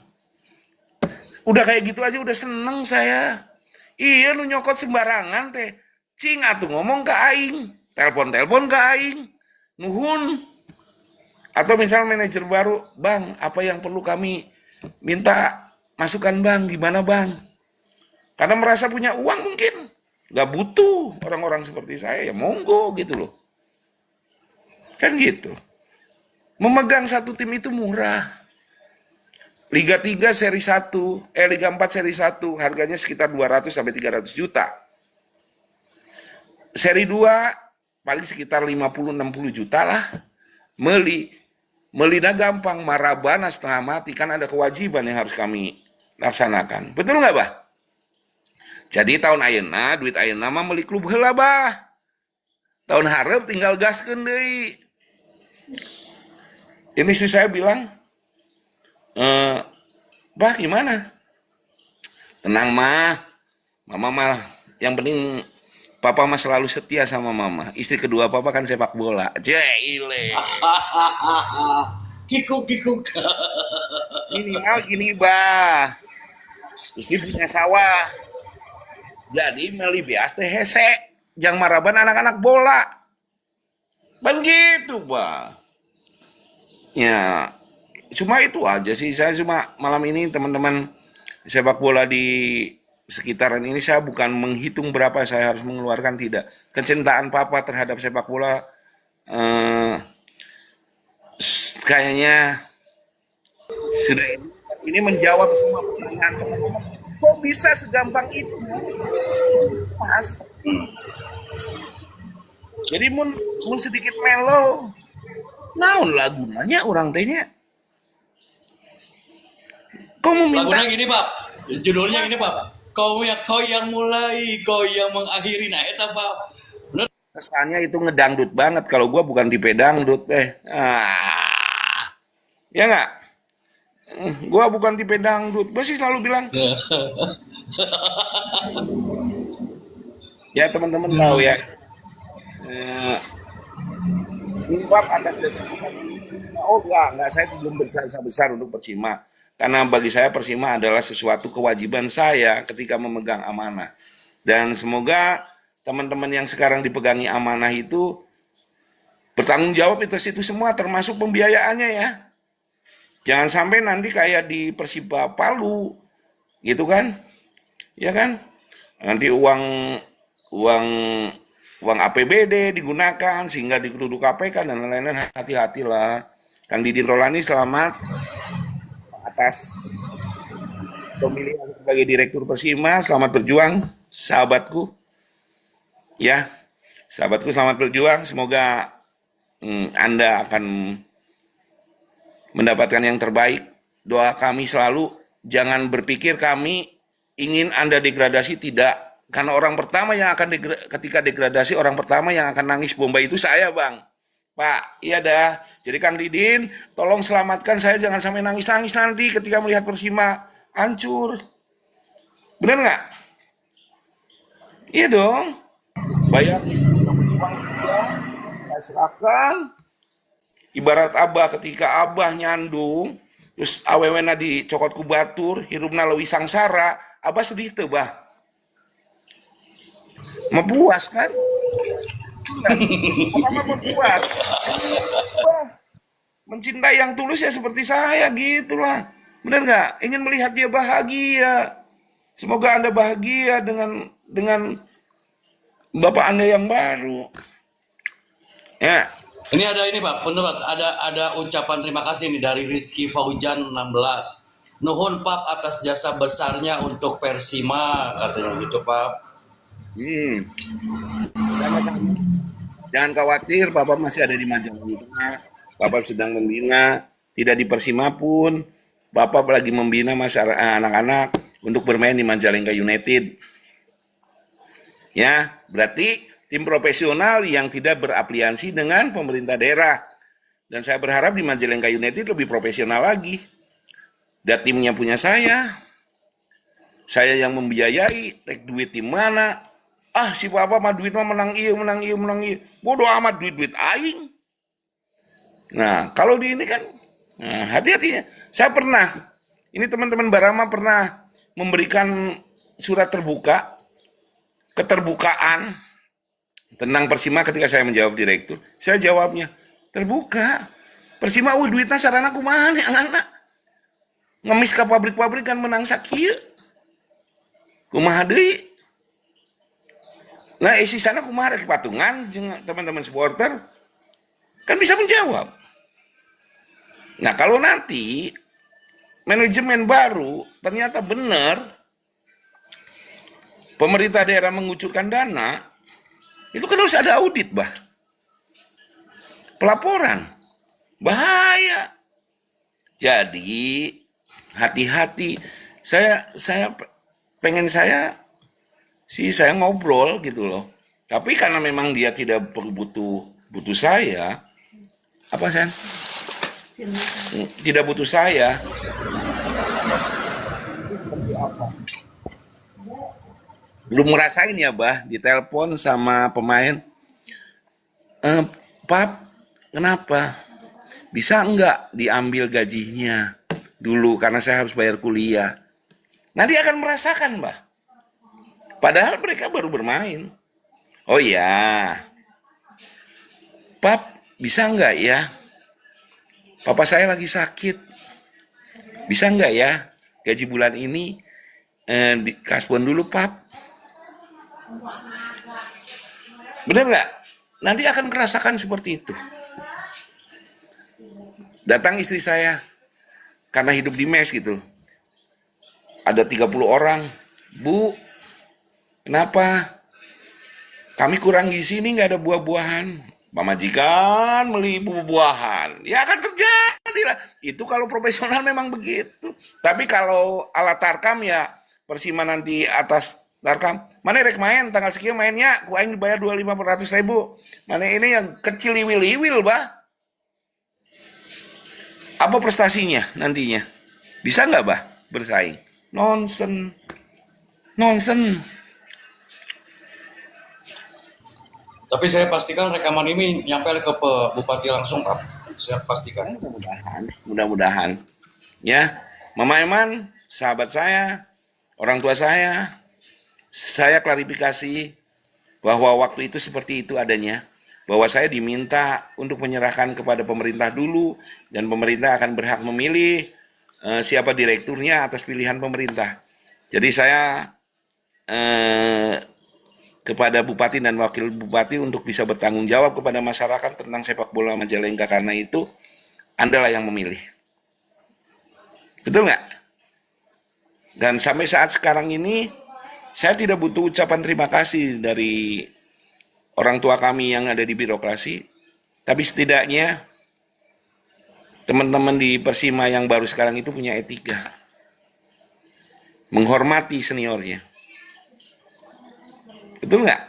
Udah kayak gitu aja udah seneng saya. Iya lu nyokot sembarangan teh. Cing atuh ngomong ke aing, telepon ke aing. Nuhun. Atau misal manajer baru, Bang, apa yang perlu kami minta masukan Bang, gimana Bang? Karena merasa punya uang mungkin. Gak butuh orang-orang seperti saya, ya monggo gitu loh. Kan gitu. Memegang satu tim itu murah. Liga 3 seri 1, Liga 4 seri 1 harganya sekitar 200 sampai 300 juta. Seri 2 paling sekitar 50-60 juta lah. Melina gampang, marabana setengah mati, kan ada kewajiban yang harus kami laksanakan. Betul nggak bah? Jadi tahun ayeuna, duit ayeuna mah meuli klub heula bah. Tahun hareup tinggal gaskeun deui. Ini sih saya bilang, bah gimana? Tenang mah, mama mah yang penting Papa mah selalu setia sama mama. Istri kedua papa kan sepak bola. Jile. Kikuk kikuk. Minimal gini bah. Istri punya sawah. Jadi meli bias teh hese. Jang maraban anak-anak bola. Begitu bah. Ya, cuma itu aja sih. Saya cuma malam ini teman-teman sepak bola di sekitaran ini saya bukan menghitung berapa saya harus mengeluarkan, tidak. Kecintaan papa terhadap sepak bola eh, kayaknya sudah ini menjawab semua pertanyaan teman-teman. Kok bisa segampang itu, Mas? Jadi mun sedikit melo, naon lagunanya orang tehnya. Kau mau minta Lagunya gini Pak, judulnya gini Pak. Kau yang mulai, kau yang mengakhiri. Nah itu Pak. Bener. kesannya itu ngedangdut banget kalau gua bukan tipe dangdut ya nggak. Gua bukan tipe dangdut, gua sih selalu bilang ya teman-teman tahu ya, nimbab atas jasa kita. Oh enggak, saya belum besar untuk Persima. Karena bagi saya Persima adalah sesuatu kewajiban saya ketika memegang amanah. Dan semoga teman-teman yang sekarang dipegangi amanah itu bertanggung jawab atas itu semua, termasuk pembiayaannya ya. Jangan sampai nanti kayak di Persiba Palu, gitu kan? Ya kan? Nanti uang APBD digunakan sehingga dituduh KPK dan lain-lain. Hati-hatilah. Kang Didin Rolani, selamat atas pemilihan sebagai Direktur Persima. Selamat berjuang, sahabatku. Ya, sahabatku selamat berjuang. Semoga Anda akan mendapatkan yang terbaik. Doa kami selalu, jangan berpikir kami ingin Anda degradasi, tidak. Karena orang pertama yang akan ketika degradasi, orang pertama yang akan nangis bomba itu saya, Bang. Pak, iya dah. Jadi Kang Didin, tolong selamatkan saya, jangan sampai nangis-nangis nanti ketika melihat Persima hancur. Benar nggak? Iya dong. Bayar uang sudah, saya serahkan. Ibarat abah ketika abah nyandung, terus awewena dicokot ku batur, hirupna leuwih sangsara, abah sedih tuh bah. Mau puas kan? Apa mau puas? Bah, mencintai yang tulus ya seperti saya gitulah. Benar nggak? Ingin melihat dia bahagia. Semoga Anda bahagia dengan Bapak Anda yang baru. Ya. Ini ada ini Pak, menurut ada ucapan terima kasih nih dari Rizky Faujan 16. Nuhun Pak atas jasa besarnya untuk Persima, katanya gitu Pak. Sama-sama. Jangan khawatir, Bapak masih ada di Majalengka. Bapak sedang membina, tidak di Persima pun. Bapak lagi membina anak-anak untuk bermain di Majalengka United. Ya, berarti tim profesional yang tidak berafiliasi dengan pemerintah daerah. Dan saya berharap di Majalengka United lebih profesional lagi. Dan timnya punya saya yang membiayai, tek duit di mana. Ah, si Papa mah duit mah menang iya. Bodoh amat duit aing. Nah, kalau di ini kan, nah, hati-hatinya. Saya pernah, ini teman-teman Barama pernah memberikan surat terbuka, keterbukaan tentang Persima ketika saya menjawab direktur. Saya jawabnya, terbuka. Persima, duitnya carana kumaha nih anak-anak. Ngemis ke pabrik-pabrik kan menang sakieu. Kumaha deui. Nah, isi sana kumaha rek patungan jeung teman-teman supporter kan bisa menjawab. Nah, kalau nanti manajemen baru ternyata benar pemerintah daerah mengucurkan dana, itu kan harus ada audit, bah. Pelaporan. Bahaya. Jadi, hati-hati. Saya pengen saya ngobrol gitu loh. Tapi karena memang dia tidak butuh saya, apa Sen? Tidak butuh saya. Belum ngerasain ya, Bah, ditelepon sama pemain, "Eh, Pap, kenapa? Bisa enggak diambil gajinya dulu karena saya harus bayar kuliah." Nanti akan merasakan, Bah. Padahal mereka baru bermain. "Oh ya, Pap, bisa enggak ya? Papa saya lagi sakit. Bisa enggak ya? Gaji bulan ini dikasbon dulu, Pap." Bener nggak? Nanti akan merasakan seperti itu. Datang istri saya, karena hidup di mes gitu. Ada 30 orang. "Bu, kenapa? Kami kurang gizi nih, nggak ada buah-buahan." Majikan beli buah-buahan. Ya akan terjadi lah. Itu kalau profesional memang begitu. Tapi kalau alat tarkam ya, Persima nanti atas tarkam. Mana rek main, tanggal sekian mainnya, ku aing dibayar 25.000. Mana ini yang kecil liwil-liwil, bah. Apa prestasinya nantinya? Bisa nggak, bah, bersaing? Nonsen. Nonsen. Tapi saya pastikan rekaman ini nyampe ke Bupati langsung, Pak. Saya pastikan. Mudah-mudahan. Mudah-mudahan. Ya, Mama Eman, sahabat saya, orang tua saya klarifikasi bahwa waktu itu seperti itu adanya. Bahwa saya diminta untuk menyerahkan kepada pemerintah dulu, dan pemerintah akan berhak memilih siapa direkturnya atas pilihan pemerintah. Jadi saya kepada Bupati dan Wakil Bupati untuk bisa bertanggung jawab kepada masyarakat tentang sepak bola Majalengka, karena itu Anda lah yang memilih. Betul nggak? Dan sampai saat sekarang ini, saya tidak butuh ucapan terima kasih dari orang tua kami yang ada di birokrasi, tapi setidaknya teman-teman di Persima yang baru sekarang itu punya etika. Menghormati seniornya. Betul nggak?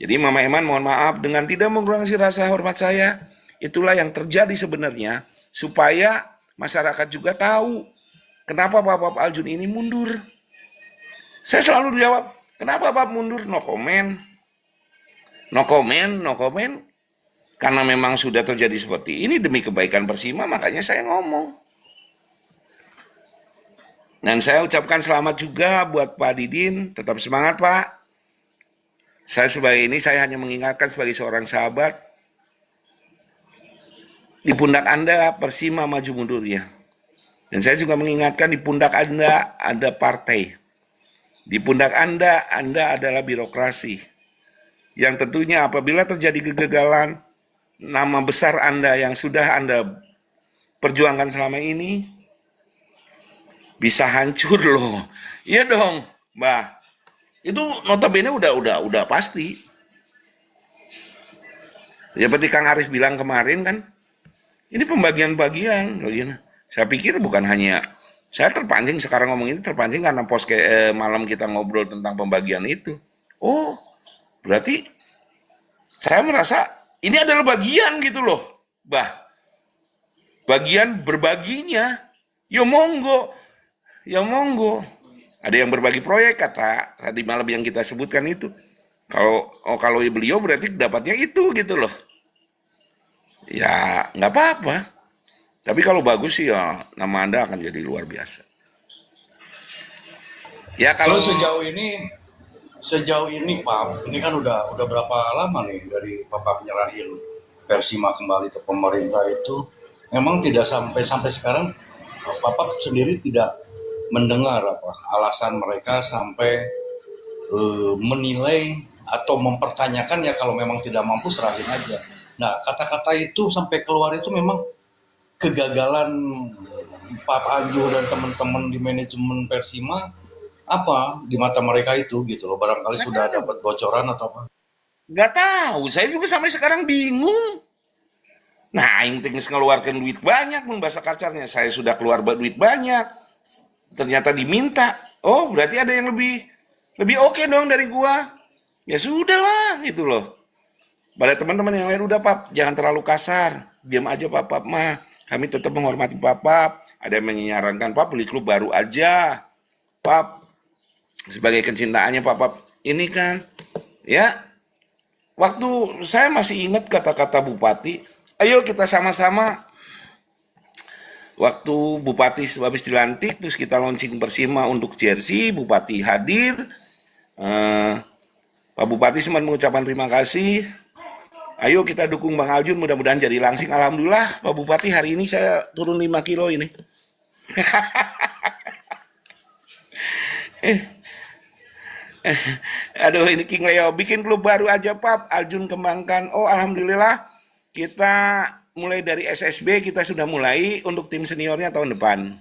Jadi Mama Eman mohon maaf dengan tidak mengurangi rasa hormat saya. Itulah yang terjadi sebenarnya, supaya masyarakat juga tahu kenapa Pak Aljun ini mundur. Saya selalu dijawab, kenapa Pak mundur? No comment. No comment, no comment. Karena memang sudah terjadi seperti ini demi kebaikan Persima, makanya saya ngomong. Dan saya ucapkan selamat juga buat Pak Didin, tetap semangat Pak. Saya sebagai ini, saya hanya mengingatkan sebagai seorang sahabat, di pundak Anda Persima maju mundur ya. Dan saya juga mengingatkan di pundak Anda ada partai. Di pundak Anda adalah birokrasi. Yang tentunya apabila terjadi kegagalan, nama besar Anda yang sudah Anda perjuangkan selama ini bisa hancur loh. Iya dong, Mbak. Itu notabene udah pasti. Ya seperti Kang Arif bilang kemarin kan, ini pembagian-bagian. Saya pikir bukan hanya saya terpancing sekarang ngomong ini, terpancing karena malam kita ngobrol tentang pembagian itu. Oh, berarti saya merasa ini adalah bagian gitu loh, Bah. Bagian berbaginya. Ya monggo. Ya monggo. Ada yang berbagi proyek, kata tadi malam yang kita sebutkan itu. Kalau beliau berarti dapatnya itu gitu loh. Ya nggak apa-apa. Tapi kalau bagus sih ya nama Anda akan jadi luar biasa. Ya kalau Terus sejauh ini Pak, ini kan udah berapa lama nih dari Bapak nyerahin Persima kembali ke pemerintah itu, memang tidak sampai sekarang Bapak sendiri tidak mendengar apa alasan mereka sampai menilai atau mempertanyakan, ya kalau memang tidak mampu serahin aja. Nah, kata-kata itu sampai keluar itu memang kegagalan Pak Anjo dan teman-teman di manajemen Persima apa di mata mereka itu gitu loh, barangkali sudah dapat bocoran atau apa. nggak tahu, saya juga sampai sekarang bingung. Nah, yang teknis ngeluarkan duit banyak pun bahasa kacarnya. Saya sudah keluar duit banyak. Ternyata diminta. Oh, berarti ada yang lebih oke dong dari gua. Ya sudahlah, gitu loh. Pada teman-teman yang lain, udah Pap, jangan terlalu kasar. Diam aja Pap mah. Kami tetap menghormati Pap. Ada yang menyarankan Pap beli klub baru aja. Pap, sebagai kecintaannya Pap ini kan, ya, waktu saya masih ingat kata-kata Bupati, ayo kita sama-sama waktu Bupati habis dilantik, terus kita launching Persima untuk jersey, Bupati hadir, eh, Pak Bupati sempat mengucapkan terima kasih, ayo kita dukung Bang Aljun, mudah-mudahan jadi langsing. Alhamdulillah Pak Bupati hari ini saya turun 5 kilo ini. Aduh ini King Leo, bikin klub baru aja Pak, Aljun kembangkan. Oh Alhamdulillah kita mulai dari SSB kita sudah mulai untuk tim seniornya tahun depan.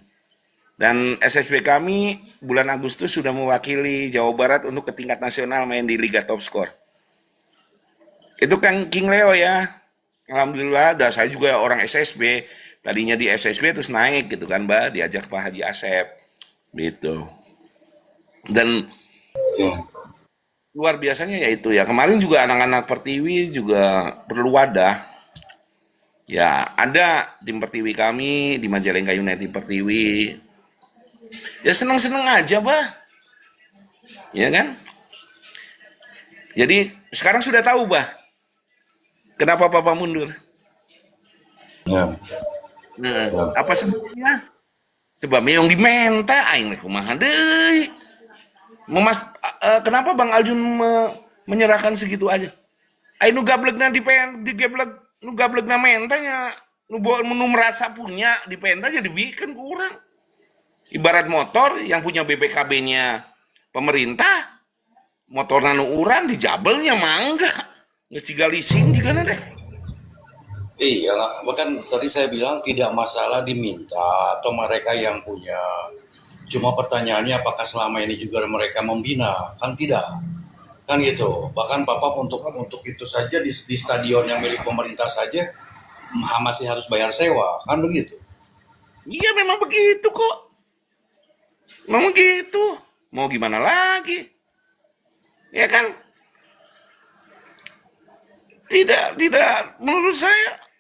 Dan SSB kami bulan Agustus sudah mewakili Jawa Barat untuk ke tingkat nasional main di Liga Top Score. Itu kan King Leo ya. Alhamdulillah, dah saya juga orang SSB. Tadinya di SSB terus naik gitu kan, Mbak, diajak Pak Haji Asep. Gitu. Dan Oke. luar biasanya yaitu ya kemarin juga anak-anak Pertiwi juga perlu wadah. Ya, ada tim Pertiwi kami di Majalengka United Pertiwi. Ya seneng-seneng aja, Bah. Ya kan? Jadi sekarang sudah tahu, Bah, kenapa Papa mundur. Ya, Nah, ya. apa sebabnya? Sebabnya yang diminta aing kumaha deui. Kenapa Bang Aljun menyerahkan segitu aja? Aing nu gablegna digeblek nu gablegna mentanya nu merasa punya di penta jadi bikin kurang. Ibarat motor yang punya BPKB-nya pemerintah, motor nanu urang dijabelnya mangga. Geus ciga leasing juga deh. Iya, bahkan tadi saya bilang tidak masalah diminta atau mereka yang punya. Cuma pertanyaannya apakah selama ini juga mereka membina? Kan tidak. Kan gitu. Bahkan Papa untuk itu saja di stadion yang milik pemerintah saja masih harus bayar sewa, kan begitu. Iya memang begitu kok. Memang gitu. Mau gimana lagi? Ya kan? Tidak menurut saya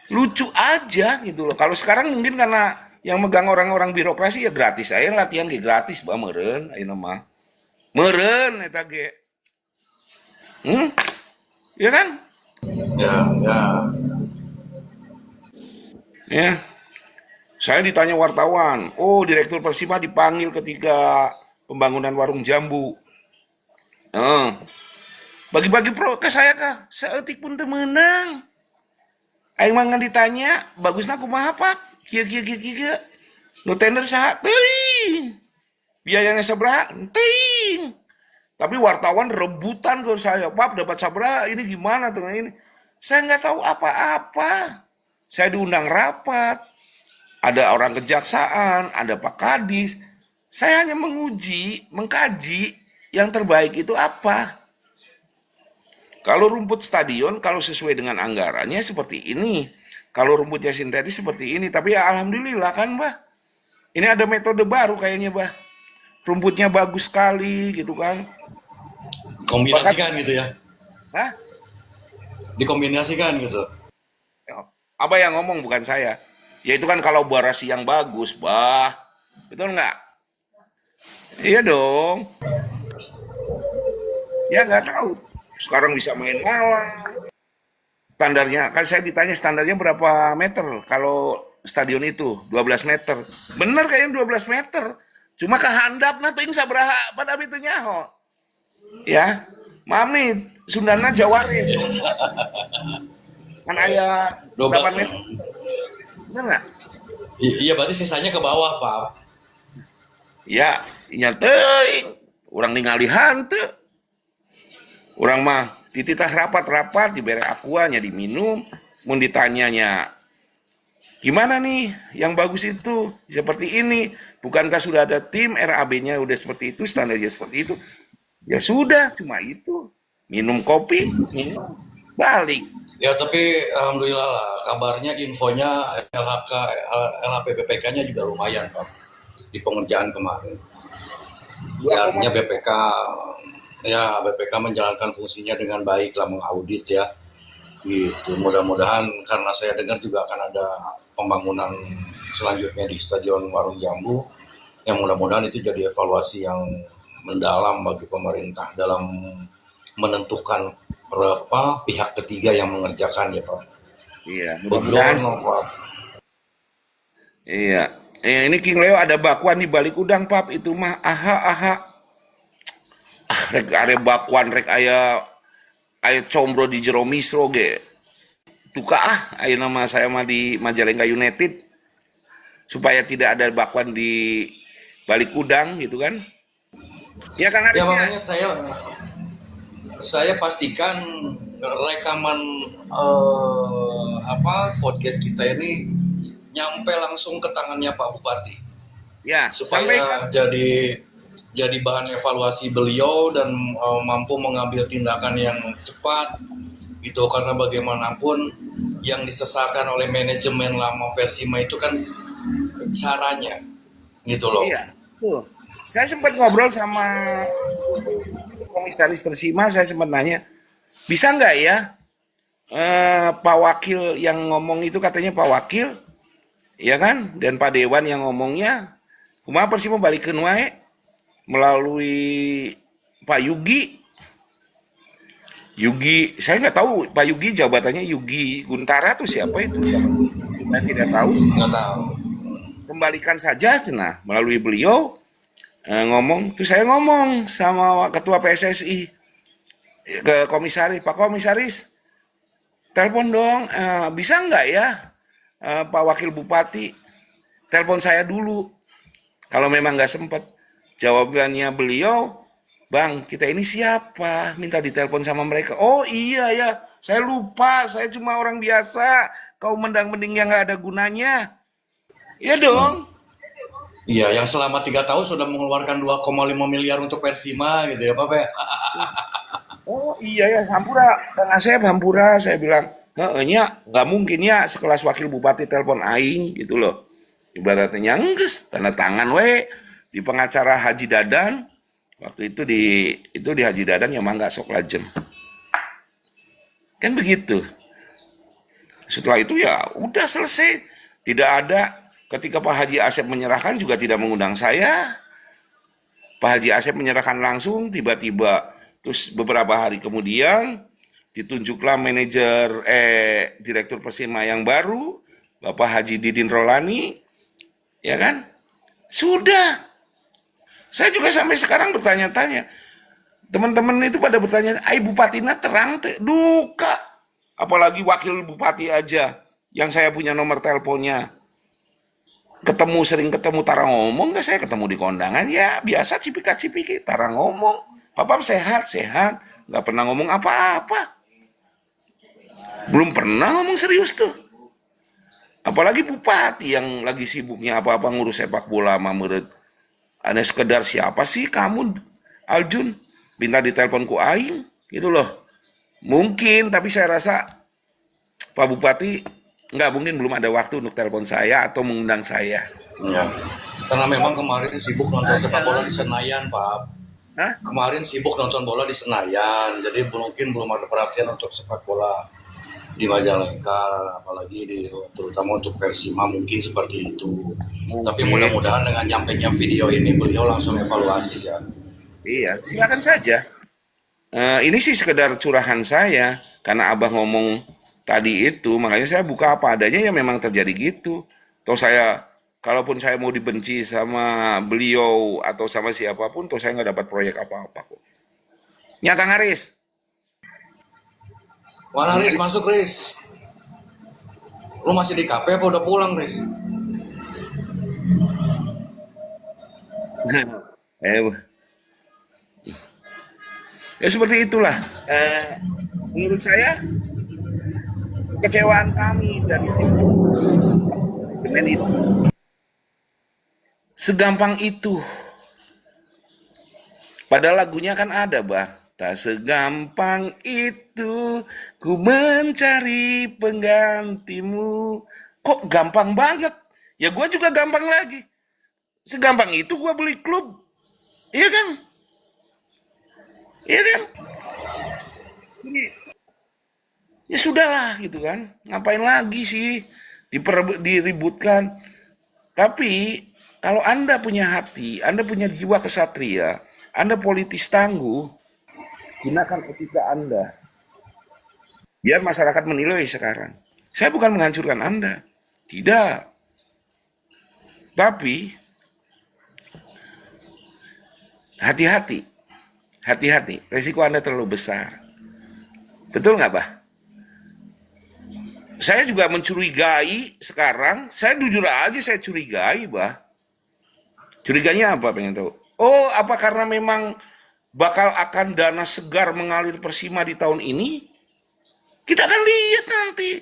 lucu aja gitu loh. Kalau sekarang mungkin karena yang megang orang-orang birokrasi ya gratis aja latihan ge gratis bah meureun ayeuna mah. Meureun eta ge. Ya kan? Ya, ya. Ya. Saya ditanya wartawan, "Oh, Direktur Persima dipanggil ketika pembangunan warung jambu." Eh, bagi-bagi pro ke saya kah? Saeutik pun teu meunang. Aing mah ngan ditanya, bagusna kumaha Pak? Kieu kieu kieu kieu. Nu tender saha? Teuing. Biayanya sabaraha? Teuing. Tapi wartawan rebutan ke saya, Pak dapat sabaraha? Ini gimana tuh ini? Saya nggak tahu apa-apa. Saya diundang rapat. Ada orang kejaksaan, ada Pak Kadis. Saya hanya menguji, mengkaji yang terbaik itu apa. Kalau rumput stadion, kalau sesuai dengan anggarannya seperti ini. Kalau rumputnya sintetis seperti ini. Tapi ya alhamdulillah kan, Bah. Ini ada metode baru kayaknya, Bah. Rumputnya bagus sekali gitu kan. Kombinasikan gitu ya. Hah? Dikombinasikan gitu. Apa yang ngomong bukan saya. Ya itu kan kalau barasi yang bagus, Bah. Betul nggak? Iya dong. Ya nggak tahu. Sekarang bisa main malam. Standarnya, kan saya ditanya standarnya berapa meter kalau stadion itu 12 meter. Bener kayaknya 12 meter. Cuma kehandap na teuing sabaraha pada itu nyaho. Ya. Mami, Sundana Jawarin. Kan aya 8 12. meter. Bener nggak? Iya, berarti sisanya ke bawah, Pak. Ya, nya teuing. Urang ningali hanteu. Orang mah dititah rapat-rapat diberi akuanya diminum, mun ditanyanya gimana nih yang bagus itu seperti ini, bukankah sudah ada tim RAB-nya udah seperti itu, standarnya seperti itu, ya sudah cuma itu, minum kopi, minum balik. Ya, tapi alhamdulillah lah, kabarnya infonya LHPBPK-nya juga lumayan, Pak, di pengerjaan kemarin. Ya, artinya BPK menjalankan fungsinya dengan baik lah, mengaudit ya. Gitu. Mudah-mudahan karena saya dengar juga akan ada pembangunan selanjutnya di Stadion Warung Jambu. Yang mudah-mudahan itu jadi evaluasi yang mendalam bagi pemerintah dalam menentukan berapa pihak ketiga yang mengerjakan ya Pak. Iya, mudah-mudahan. Begono Pak. Iya. Ini King Leo ada bakwan di balik udang, Pap. Itu mah aha aha. Rek are bakwan rek aya combro di jero misro ge. Tuka aya nama saya mah di Majalengka United supaya tidak ada bakwan di balik udang gitu kan. Ya kan Ya harusnya. makanya saya pastikan rekaman podcast kita ini nyampe langsung ke tangannya Pak Bupati Ya, supaya sampaikan. jadi bahan evaluasi beliau dan mampu mengambil tindakan yang cepat gitu, karena bagaimanapun yang disesalkan oleh manajemen lama Persima itu kan caranya gitu loh. Iya. Tuh. Saya sempat ngobrol sama komisaris Persima, saya sempat nanya, bisa nggak ya Pak Wakil yang ngomong itu katanya Pak Wakil, ya kan? Dan Pak Dewan yang ngomongnya, kumaha Persima balikin wae melalui Pak Yugi. Yugi, saya nggak tahu Pak Yugi jabatannya Yugi Guntara tuh siapa itu? Saya tidak tahu. Nggak tahu. Kembalikan saja, cenah melalui beliau ngomong. Terus saya ngomong sama Ketua PSSI ke komisaris, Pak Komisaris, telepon dong, bisa nggak ya Pak Wakil Bupati, telepon saya dulu. Kalau memang nggak sempet, jawabannya beliau, Bang, kita ini siapa? Minta ditelepon sama mereka. Oh iya ya, saya lupa, saya cuma orang biasa. Kau mendang-mending yang nggak ada gunanya. Iya dong. Iya, yang selama 3 tahun sudah mengeluarkan 2,5 miliar untuk Persima gitu ya Pak. Oh iya ya, Hampura. Kang Asep, Hampura. Saya bilang, nya nggak mungkin ya sekelas wakil bupati telepon aing gitu loh. Ibaratnya enggeus, tanda tangan we di pengacara Haji Dadan. Waktu itu di Haji Dadan ya mangga sok lajem. Kan begitu. Setelah itu ya udah selesai. Tidak ada, ketika Pak Haji Asep menyerahkan juga tidak mengundang saya. Pak Haji Asep menyerahkan langsung, tiba-tiba terus beberapa hari kemudian ditunjuklah direktur Persima yang baru, Bapak Haji Didin Rolani, ya kan? Sudah. Saya juga sampai sekarang bertanya-tanya. Teman-teman itu pada bertanya, "Ai Bupatina terang teh duka." Apalagi wakil bupati aja yang saya punya nomor teleponnya. Sering ketemu tarang ngomong, nggak saya ketemu di kondangan, ya biasa cipika-cipiki, tarang ngomong. Papa sehat, nggak pernah ngomong apa-apa. Belum pernah ngomong serius tuh. Apalagi bupati yang lagi sibuknya apa-apa ngurus sepak bola sama meureud. Ada sekedar siapa sih kamu, Aljun? Minta ditelepon ku aing, gitu loh. Mungkin, tapi saya rasa Pak Bupati nggak mungkin belum ada waktu untuk telepon saya atau mengundang saya. Ya. Karena memang kemarin sibuk nonton sepak bola di Senayan, Pak. Hah? Kemarin sibuk nonton bola di Senayan, jadi mungkin belum ada perhatian untuk sepak bola di Majalengka, apalagi terutama untuk Persima mungkin seperti itu. Tapi mudah-mudahan dengan nyampainya video ini beliau langsung evaluasi ya. Iya, silakan saja. Ini sih sekedar curahan saya karena abah ngomong tadi itu, makanya saya buka apa adanya ya memang terjadi gitu. Toh saya, kalaupun saya mau dibenci sama beliau atau sama siapapun, toh saya nggak dapat proyek apa-apa kok. Ya Kang Aris. Mana Riz, masuk Riz. Lu masih di KP apa udah pulang Riz? eh, ya seperti itulah. Menurut saya kekecewaan kami dari tim manajemen itu segampang itu. Padahal lagunya kan ada, bah. Tak segampang itu ku mencari penggantimu. Kok gampang banget? Ya gue juga gampang lagi. Segampang itu gue beli klub. Iya kan? Iya kan? Ya sudahlah gitu kan. Ngapain lagi sih diributkan. Tapi kalau Anda punya hati, Anda punya jiwa kesatria, Anda politis tangguh, gunakan etika Anda. Biar masyarakat menilai sekarang. Saya bukan menghancurkan Anda. Tidak. Tapi, hati-hati. Hati-hati. Resiko Anda terlalu besar. Betul nggak, Bah? Saya juga mencurigai sekarang. Saya jujur aja saya curigai, Bah. Curiganya apa, pengen tahu? Oh, apa karena memang bakal akan dana segar mengalir Persima di tahun ini? Kita akan lihat nanti.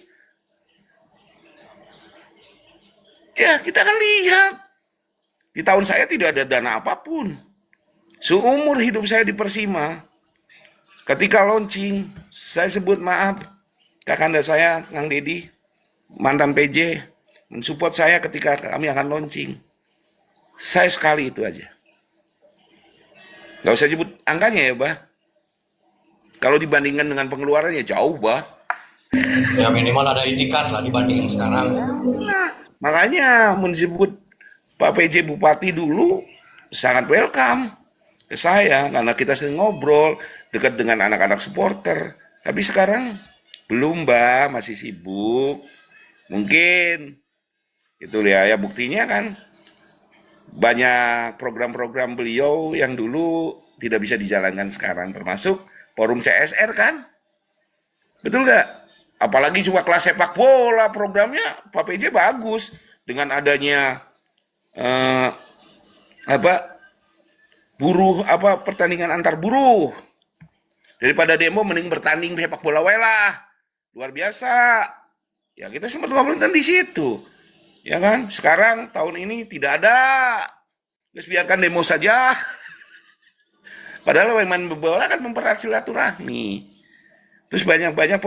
Ya, kita akan lihat. Di tahun saya tidak ada dana apapun. Seumur hidup saya di Persima, ketika launching, saya sebut maaf, kakanda saya, Kang Dedi, mantan PJ, mensupport saya ketika kami akan launching. Saya sekali itu aja. Gak usah sebut angkanya ya, Bah. Kalau dibandingkan dengan pengeluarannya jauh, Bah. Ya minimal ada itikat lah dibanding yang sekarang. Nah, makanya disebut Pak PJ Bupati dulu sangat welcome ke saya karena kita sering ngobrol dekat dengan anak-anak supporter. Tapi sekarang belum, Mbak, masih sibuk. Mungkin itu ya buktinya kan banyak program-program beliau yang dulu tidak bisa dijalankan sekarang, termasuk forum CSR kan? Betul nggak? Apalagi cuma kelas sepak bola programnya Pak PJ bagus dengan adanya buruh pertandingan antar buruh. Daripada demo mending bertanding sepak bola lah. Luar biasa. Ya kita sempat ngobrol di situ. Ya kan? Sekarang tahun ini tidak ada. Terus biarkan demo saja. Padahal main bola kan mempererat silaturahmi. Terus banyak-banyak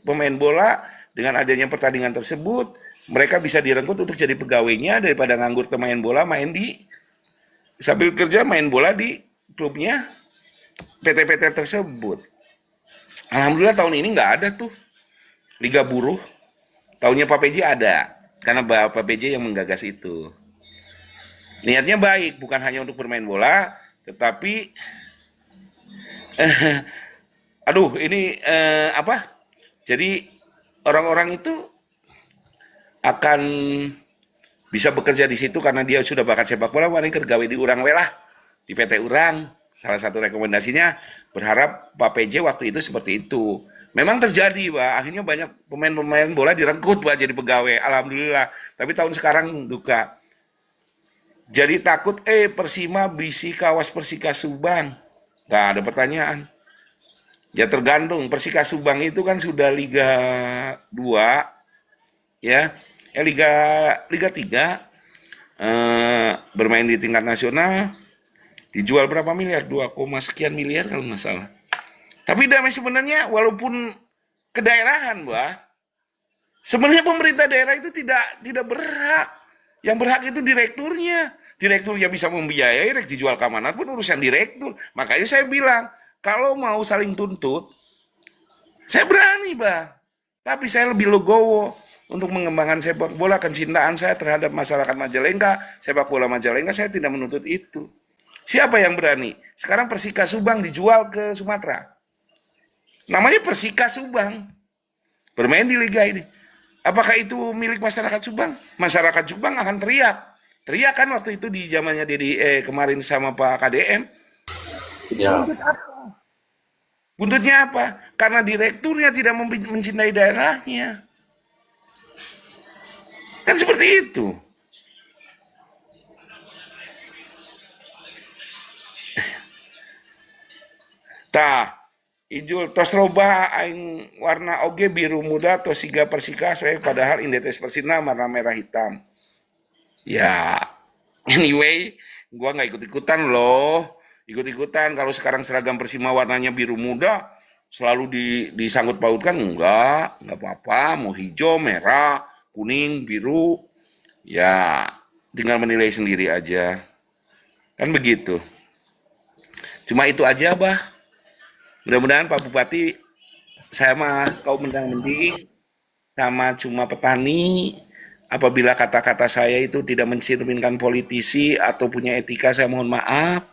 pemain bola dengan adanya pertandingan tersebut, mereka bisa direkrut untuk jadi pegawainya daripada nganggur pemain bola main di sambil kerja main bola di klubnya PT-PT tersebut. Alhamdulillah tahun ini nggak ada tuh Liga Buruh. Tahunnya Pak PJ ada karena Pak PJ yang menggagas itu. Niatnya baik, bukan hanya untuk bermain bola, tetapi ini jadi orang-orang itu akan bisa bekerja di situ karena dia sudah bakat sepak bola, mari kergawe di Urang welah, di PT Urang. Salah satu rekomendasinya berharap Pak PJ waktu itu seperti itu. Memang terjadi, Pak. Akhirnya banyak pemain-pemain bola direkrut, Pak, jadi pegawai. Alhamdulillah. Tapi tahun sekarang duka. Jadi takut, Persima bisi kawas Persika Subang. Nggak ada pertanyaan. Ya tergantung, Persika Subang itu kan sudah Liga 2, ya, Liga 3, bermain di tingkat nasional, dijual berapa miliar? 2, sekian miliar kalau nggak salah. Tapi damai sebenarnya walaupun kedaerahan, Mbak, sebenarnya pemerintah daerah itu tidak berhak. Yang berhak itu direkturnya. Direkturnya bisa membiayai, dijual ke mana pun urusan direktur. Makanya saya bilang, kalau mau saling tuntut, saya berani, Bang. Tapi saya lebih legowo untuk mengembangkan sepak bola, kecintaan saya terhadap masyarakat Majalengka, sepak bola Majalengka, saya tidak menuntut itu. Siapa yang berani? Sekarang Persika Subang dijual ke Sumatera. Namanya Persika Subang. Bermain di liga ini. Apakah itu milik masyarakat Subang? Masyarakat Subang akan teriak. Teriak kan waktu itu di zamannya Dedi kemarin sama Pak KDM. Ya. Buntutnya apa? Karena direkturnya tidak mencintai daerahnya. Kan seperti itu. Ijul tos roba aing warna oge biru muda tos siga Persika soalnya padahal indetes Persina warna merah hitam. Ya, anyway, gua nggak ikut-ikutan loh. Ikut-ikutan kalau sekarang seragam Persima warnanya biru muda selalu disangkut pautkan enggak apa-apa, mau hijau, merah, kuning, biru, ya tinggal menilai sendiri aja. Kan begitu. Cuma itu aja, Bah. Mudah-mudahan Pak Bupati, saya mah kaum mendang-mending, sama cuma petani. Apabila kata-kata saya itu tidak mencerminkan politisi atau punya etika, saya mohon maaf.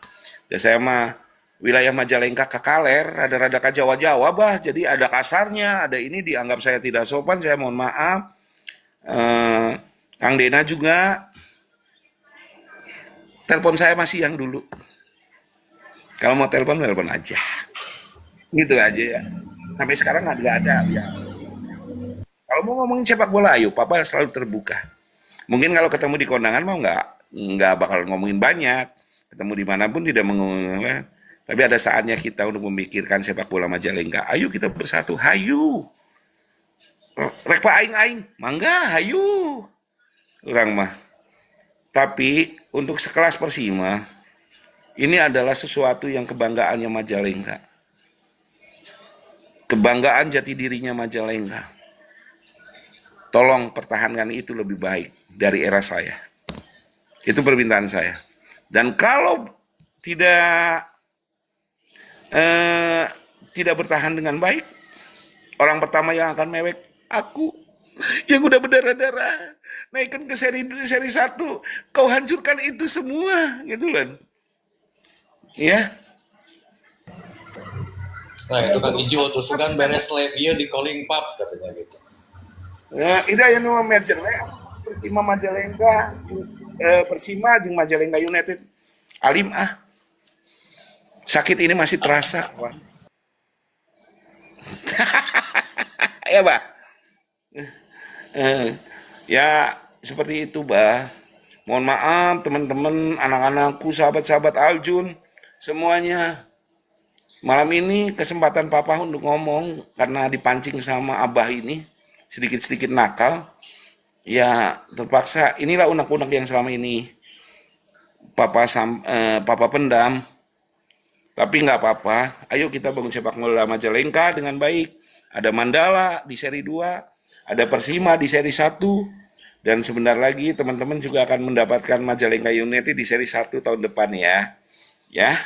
Ya saya mah wilayah Majalengka ke Kaler, rada-rada ke Jawa-Jawa bah, jadi ada kasarnya, ada ini dianggap saya tidak sopan, saya mohon maaf. Eh, Kang Dena juga, telepon saya masih yang dulu. Kalau mau telepon, telepon aja. Gitu aja ya. Sampai sekarang nggak ada ya. Kalau mau ngomongin sepak bola, ayo, Papa selalu terbuka. Mungkin kalau ketemu di kondangan mau nggak bakal ngomongin banyak. Ketemu dimanapun tidak mengomongin. Tapi ada saatnya kita untuk memikirkan sepak bola Majalengka. Ayo kita bersatu, hayu. Rek pa aing-aing, mangga, hayu. Orang mah. Tapi untuk sekelas Persima, ini adalah sesuatu yang kebanggaannya Majalengka. Kebanggaan jati dirinya Majalengka. Tolong pertahankan itu lebih baik dari era saya. Itu permintaan saya. Dan kalau tidak tidak bertahan dengan baik, orang pertama yang akan mewek aku yang udah berdarah-darah naikkan ke seri 1, kau hancurkan itu semua gitu loh ya. Nah itu Kang Ijo terus kan beres live di calling pub katanya gitu. Nah, itu yang nama merger Persima Majalengka, Persima jeung Majalengka United. Alim sakit ini masih terasa kawan. Ya bah, ya seperti itu bah. Mohon maaf teman-teman, anak-anakku, sahabat-sahabat Aljun, semuanya. Malam ini kesempatan Papa untuk ngomong karena dipancing sama Abah ini sedikit-sedikit nakal. Ya terpaksa, inilah unek-unek yang selama ini Papa pendam. Tapi nggak apa-apa, ayo kita bangun sepak bola Majalengka dengan baik. Ada Mandala di seri 2, ada Persima di seri 1, dan sebentar lagi teman-teman juga akan mendapatkan Majalengka United di seri 1 tahun depan ya. Ya.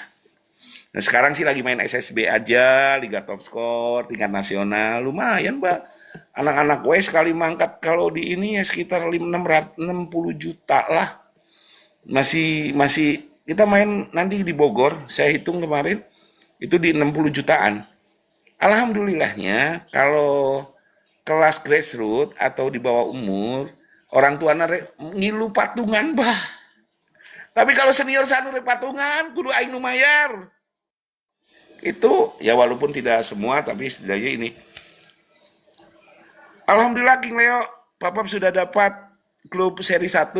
Nah sekarang sih lagi main SSB aja, Liga Top Skor, tingkat nasional, lumayan Mbak. Anak-anak gue sekali mangkat kalau di ini ya sekitar 660 juta lah. Masih kita main nanti di Bogor, saya hitung kemarin itu di 60 jutaan. Alhamdulillahnya kalau kelas grassroots atau di bawah umur, orang tua ngilu patungan bah. Tapi kalau senior sanu patungan, kudu aing nu mayar. Itu ya walaupun tidak semua tapi setidaknya ini. Alhamdulillah King Leo, Papa sudah dapat klub seri 1.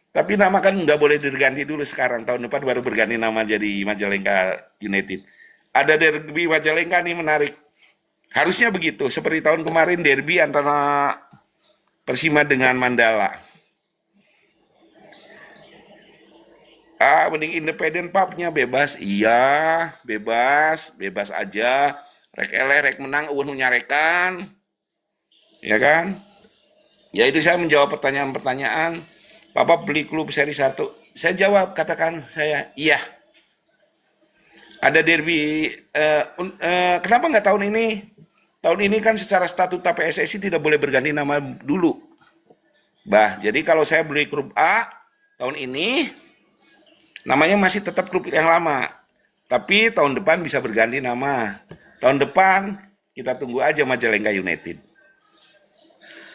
Tapi nama kan nggak boleh diganti dulu sekarang. Tahun depan baru berganti nama jadi Majalengka United. Ada derby Majalengka nih menarik. Harusnya begitu. Seperti tahun kemarin derby antara Persima dengan Mandala. Mending independen pubnya bebas. Iya, bebas aja. Rek eleh, rek menang, uun nyarekan. Ya kan? Ya itu saya menjawab pertanyaan-pertanyaan. Papa beli klub seri 1. Saya jawab, katakan saya, iya. Ada derby, kenapa nggak tahun ini? Tahun ini kan secara statuta PSSI tidak boleh berganti nama dulu. Bah, jadi kalau saya beli klub A, tahun ini, namanya masih tetap klub yang lama. Tapi tahun depan bisa berganti nama. Tahun depan, kita tunggu aja Majalengka United.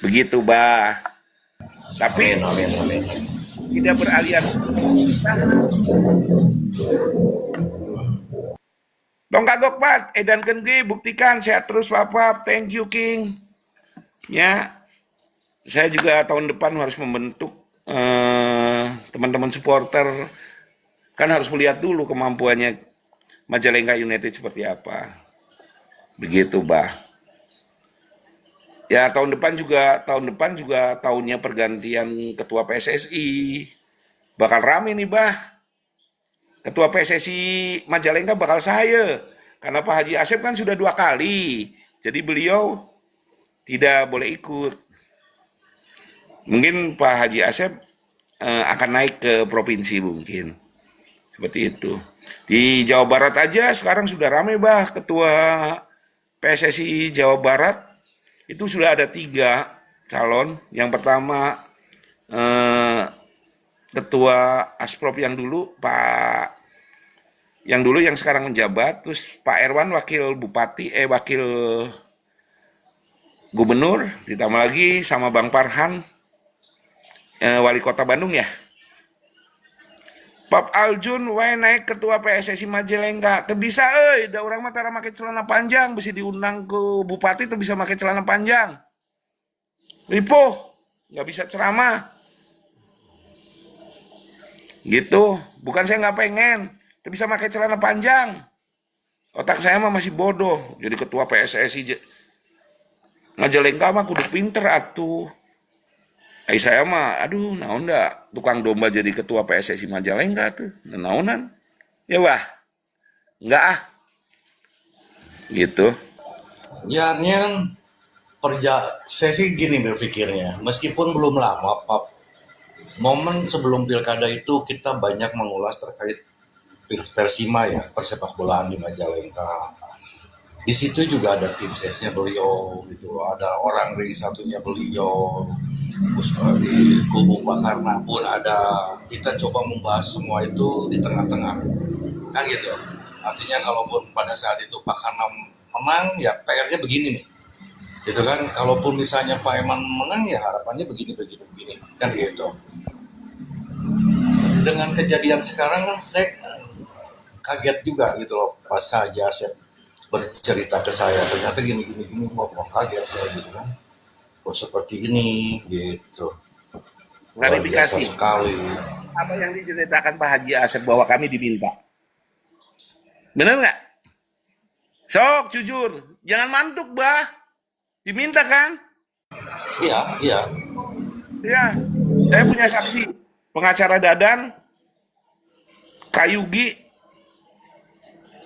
Begitu, bah. Tapi Amin. tidak beralian. Dong kagok Pat, edan kengi buktikan sehat terus Papa. Thank you King. Ya, saya juga tahun depan harus membentuk teman-teman supporter. Kan harus melihat dulu kemampuannya Majalengka United seperti apa. Begitu, bah. Ya tahun depan juga tahunnya pergantian ketua PSSI. Bakal rame nih bah. Ketua PSSI Majalengka bakal saya. Karena Pak Haji Asep kan sudah 2 kali. Jadi beliau tidak boleh ikut. Mungkin Pak Haji Asep akan naik ke provinsi mungkin. Seperti itu. Di Jawa Barat aja sekarang sudah rame bah. Ketua PSSI Jawa Barat itu sudah ada 3 calon. Yang pertama ketua Asprop yang dulu Pak yang dulu yang sekarang menjabat, terus Pak Erwan wakil bupati, wakil gubernur, ditambah lagi sama Bang Farhan, wali kota Bandung ya. Pap Aljun wae naik ketua PSSI Majalengka, teu bisa da urang mah tara make celana panjang, bisa diundang ke bupati teu bisa make celana panjang. Ripuh, nggak bisa ceramah. Gitu, bukan saya nggak pengen, teu bisa make celana panjang. Otak saya mah masih bodoh, jadi ketua PSSI Majalengka mah kudu pinter atuh. Saya mah, aduh, naon da tukang domba jadi ketua PSSI Majalengka tuh, naonan. Ya wah, enggak ah, gitu. Ya artinya kan saya sih gini berpikirnya, meskipun belum lama Pak, momen sebelum pilkada itu kita banyak mengulas terkait Persima ya, persepak bolaan di Majalengka. Di situ juga ada tim sesnya beliau gitu, ada orang ring satunya beliau, terus di kubu Pak Karna pun ada. Kita coba membahas semua itu di tengah-tengah, kan gitu. Artinya kalaupun pada saat itu Pak Karna menang, ya PR-nya begini nih, gitu kan. Kalaupun misalnya Pak Eman menang, ya harapannya begini, kan gitu. Dengan kejadian sekarang kan saya kaget juga gitu loh, pas saja saya bercerita ke saya ternyata gini, mau kaget saya gitu kan, kok seperti ini gitu, luar biasa Klarifikasi, sekali. apa yang diceritakan Pak Haji Asep bahwa kami diminta. Bener nggak? Sok, jujur. Jangan mantuk, bah. Diminta kan? Iya, iya. Ya, saya punya saksi. Pengacara Dadan, Kayugi,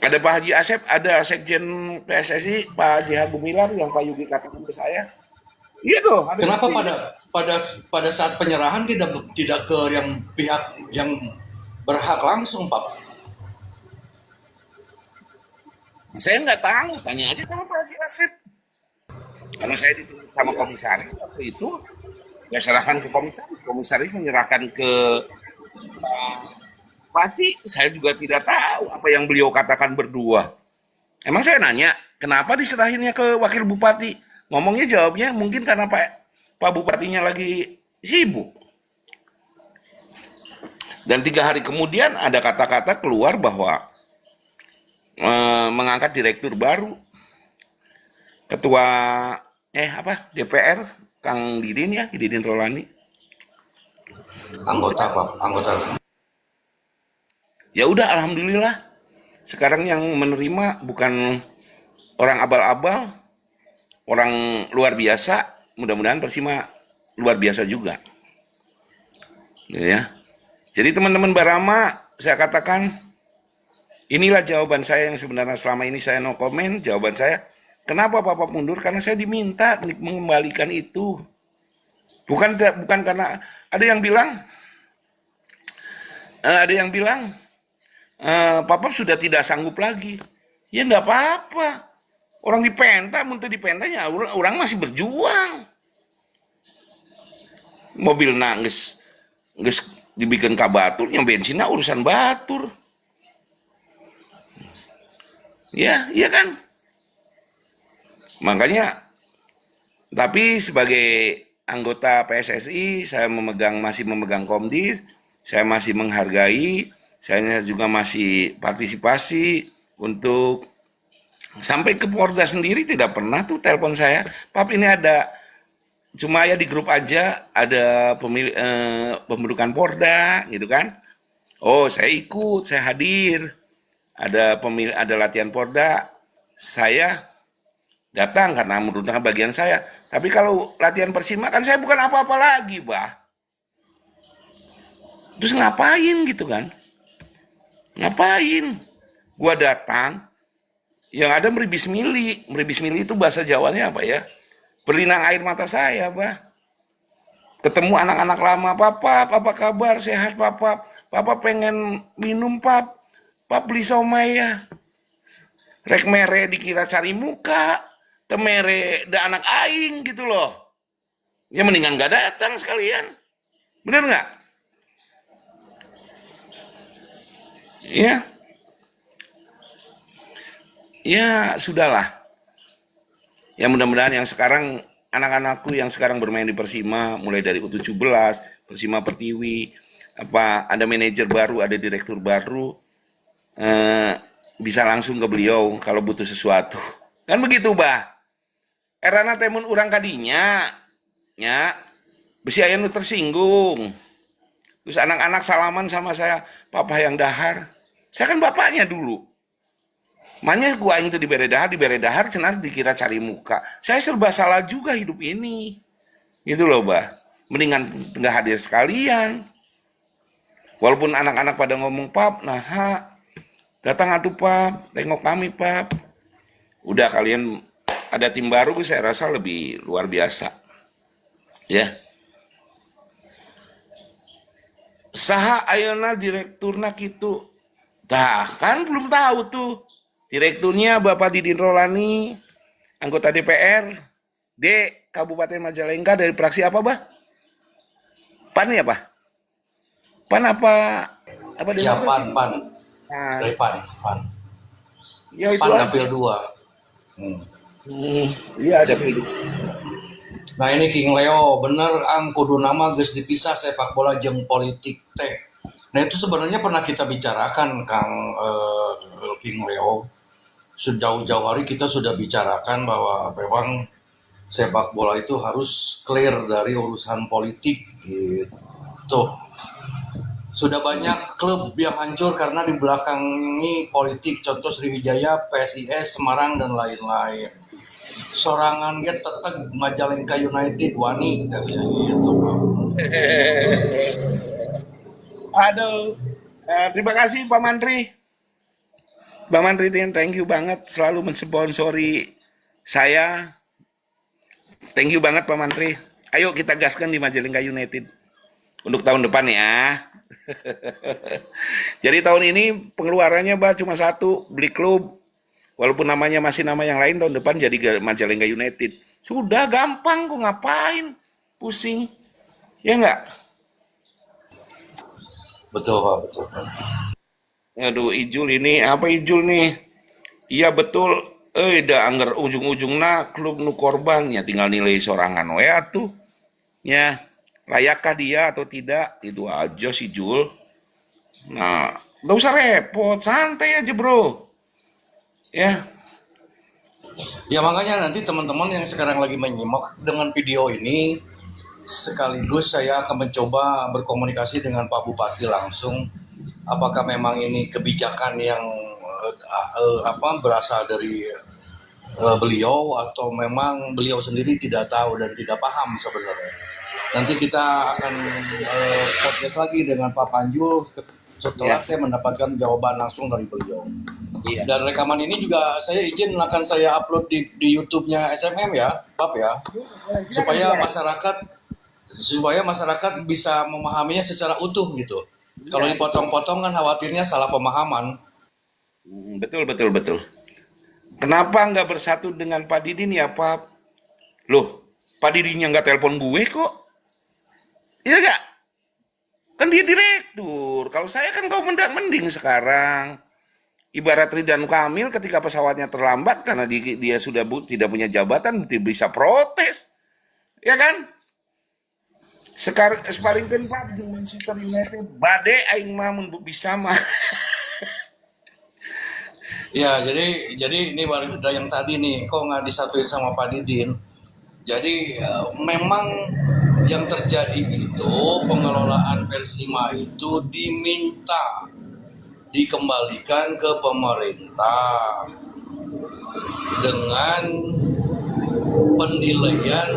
ada Pak Haji Asep, ada Sekjen PSSI, Pak Haji Gumilar yang Pak Yugi katakan ke saya. Iya tuh, ada Kenapa saksi. pada saat penyerahan tidak ke yang pihak yang berhak langsung, Pak? Saya nggak tahu, tanya aja sama Pak Haji Asep. Karena saya dituntut sama komisaris waktu itu, ya serahkan ke komisaris. Komisaris menyerahkan ke Pati. Saya juga tidak tahu apa yang beliau katakan berdua. Emang saya nanya, kenapa diserahinnya ke wakil bupati? Ngomongnya jawabnya mungkin karena Pak Bupatinya lagi sibuk. Dan 3 hari kemudian ada kata-kata keluar bahwa mengangkat direktur baru. Ketua DPR Kang Didin ya, Didin Rolani. Anggota, Pak, anggota. Ya udah, alhamdulillah. Sekarang yang menerima bukan orang abal-abal, orang luar biasa. Mudah-mudahan Persima luar biasa juga. Ya. Jadi teman-teman Barama, saya katakan inilah jawaban saya yang sebenarnya selama ini saya no comment. Jawaban saya, kenapa Bapak mundur? Karena saya diminta mengembalikan itu. Bukan karena ada yang bilang Papa sudah tidak sanggup lagi. Ya enggak apa-apa. Orang dipenta, muntah dipentanya, orang masih berjuang. Mobil nangis, dibikin kabatur, yang bensinnya urusan batur. Ya, iya kan? Makanya, tapi sebagai anggota PSSI, saya masih memegang Komdis, saya masih menghargai, saya juga masih partisipasi untuk sampai ke Porda sendiri tidak pernah tuh telepon saya, Pap ini ada, cuma ya di grup aja ada pembentukan Porda gitu kan. Oh saya ikut, saya hadir, ada latihan Porda, saya datang karena menurunkan bagian saya. Tapi kalau latihan Persima kan saya bukan apa-apa lagi, bah. Terus ngapain gitu kan? Ngapain? Gua datang, yang ada meribis mili. Meribis mili itu bahasa Jawanya apa ya? Berlinang air mata saya, bah. Ketemu anak-anak lama, Papa, apa kabar? Sehat, Papa. Papa pengen minum, Pap. Pap beli somai ya. Rek mere dikira cari muka. Temere da anak aing gitu loh. Ya mendingan gak datang sekalian. Bener nggak? Ya. ya sudahlah. Ya mudah-mudahan yang sekarang anak-anakku yang sekarang bermain di Persima mulai dari U17, Persima Pertiwi, apa ada manajer baru, ada direktur baru, eh, bisa langsung ke beliau kalau butuh sesuatu. Kan begitu, Bah. Erana temun urang kadinya, nya besi aya nu tersinggung. Terus anak-anak salaman sama saya, Papa yang dahar. Saya kan bapaknya dulu. Makanya gua aing tuh dibere dahar cenah dikira cari muka. Saya serba salah juga hidup ini. Gitu loh, Bah. Mendingan nggak hadir sekalian. Walaupun anak-anak pada ngomong, Pap, nah, datang atuh, Pap, tengok kami, Pap. Udah kalian ada tim baru, saya rasa lebih luar biasa. Ya. Saha ayeuna direkturna kitu. Tah, kan belum tahu tuh. Direkturnya Bapak Didin Rolani, anggota DPR, Kabupaten Majalengka dari fraksi apa, Bah? PAN ya, Pak? PAN apa Ya, Demokrat sih? pan. Nah, Dari pan. ya itu Pan aja. dapil 2. Hmm. Iya ada pilih. Nah ini King Leo, bener ang kudu nama geus dipisah sepak bola jeung politik teh. Nah itu sebenarnya pernah kita bicarakan Kang King Leo. Sejauh-jauh hari kita sudah bicarakan bahwa memang sepak bola itu harus clear dari urusan politik gitu. Sudah banyak klub yang hancur karena di belakangi politik, contoh Sriwijaya, PSIS, Semarang, dan lain-lain. Sorangan get teteg Majalengka United wani katanya gitu Pak. Aduh. Terima kasih Pak Mantri. Bang Mantri, thank you banget selalu mensponsori saya. Thank you banget Pak Mantri. Ayo kita gaskan di Majalengka United untuk tahun depan ya. Jadi tahun ini pengeluarannya Bah cuma satu, beli klub. Walaupun namanya masih nama yang lain, tahun depan jadi Majalengka United. Sudah gampang kok, ngapain pusing, ya enggak? Betul Pak, betul Pak. Aduh Ijul ini apa Ijul nih? Iya betul. Dah anggar ujung-ujungna klub nu korban ya tinggal nilai sorangan we atuh. Ya, layakkah dia atau tidak? Itu aja sih Jul. Nah, nggak usah repot, santai aja bro. Ya, Ya makanya nanti teman-teman yang sekarang lagi menyimak dengan video ini, sekaligus saya akan mencoba berkomunikasi dengan Pak Bupati langsung. Apakah memang ini kebijakan yang berasal dari beliau atau memang beliau sendiri tidak tahu dan tidak paham sebenarnya. Nanti kita akan podcast lagi dengan Pak Panju setelah ya, saya mendapatkan jawaban langsung dari beliau. iya. Dan rekaman ini juga saya izin akan saya upload di YouTube-nya SMM ya, Pak ya, supaya masyarakat bisa memahaminya secara utuh gitu. Kalau dipotong-potong kan khawatirnya salah pemahaman. Betul, betul, betul. Kenapa nggak bersatu dengan Pak Didin ya Pak? Loh, Pak Didinnya nggak telepon gue kok? Iya nggak? Kan dia direktur. Kalau saya kan kau mending sekarang. Ibarat Ridwan Kamil ketika pesawatnya terlambat karena dia sudah tidak punya jabatan, bisa protes. Ya kan? Sekarang Sparrington Pak jeung Manchester United bade aing mah mun bisa mah. Ya, jadi ini baru yang tadi nih, kok nggak disatuin sama Pak Didin. Jadi memang yang terjadi itu pengelolaan Persima itu diminta dikembalikan ke pemerintah dengan penilaian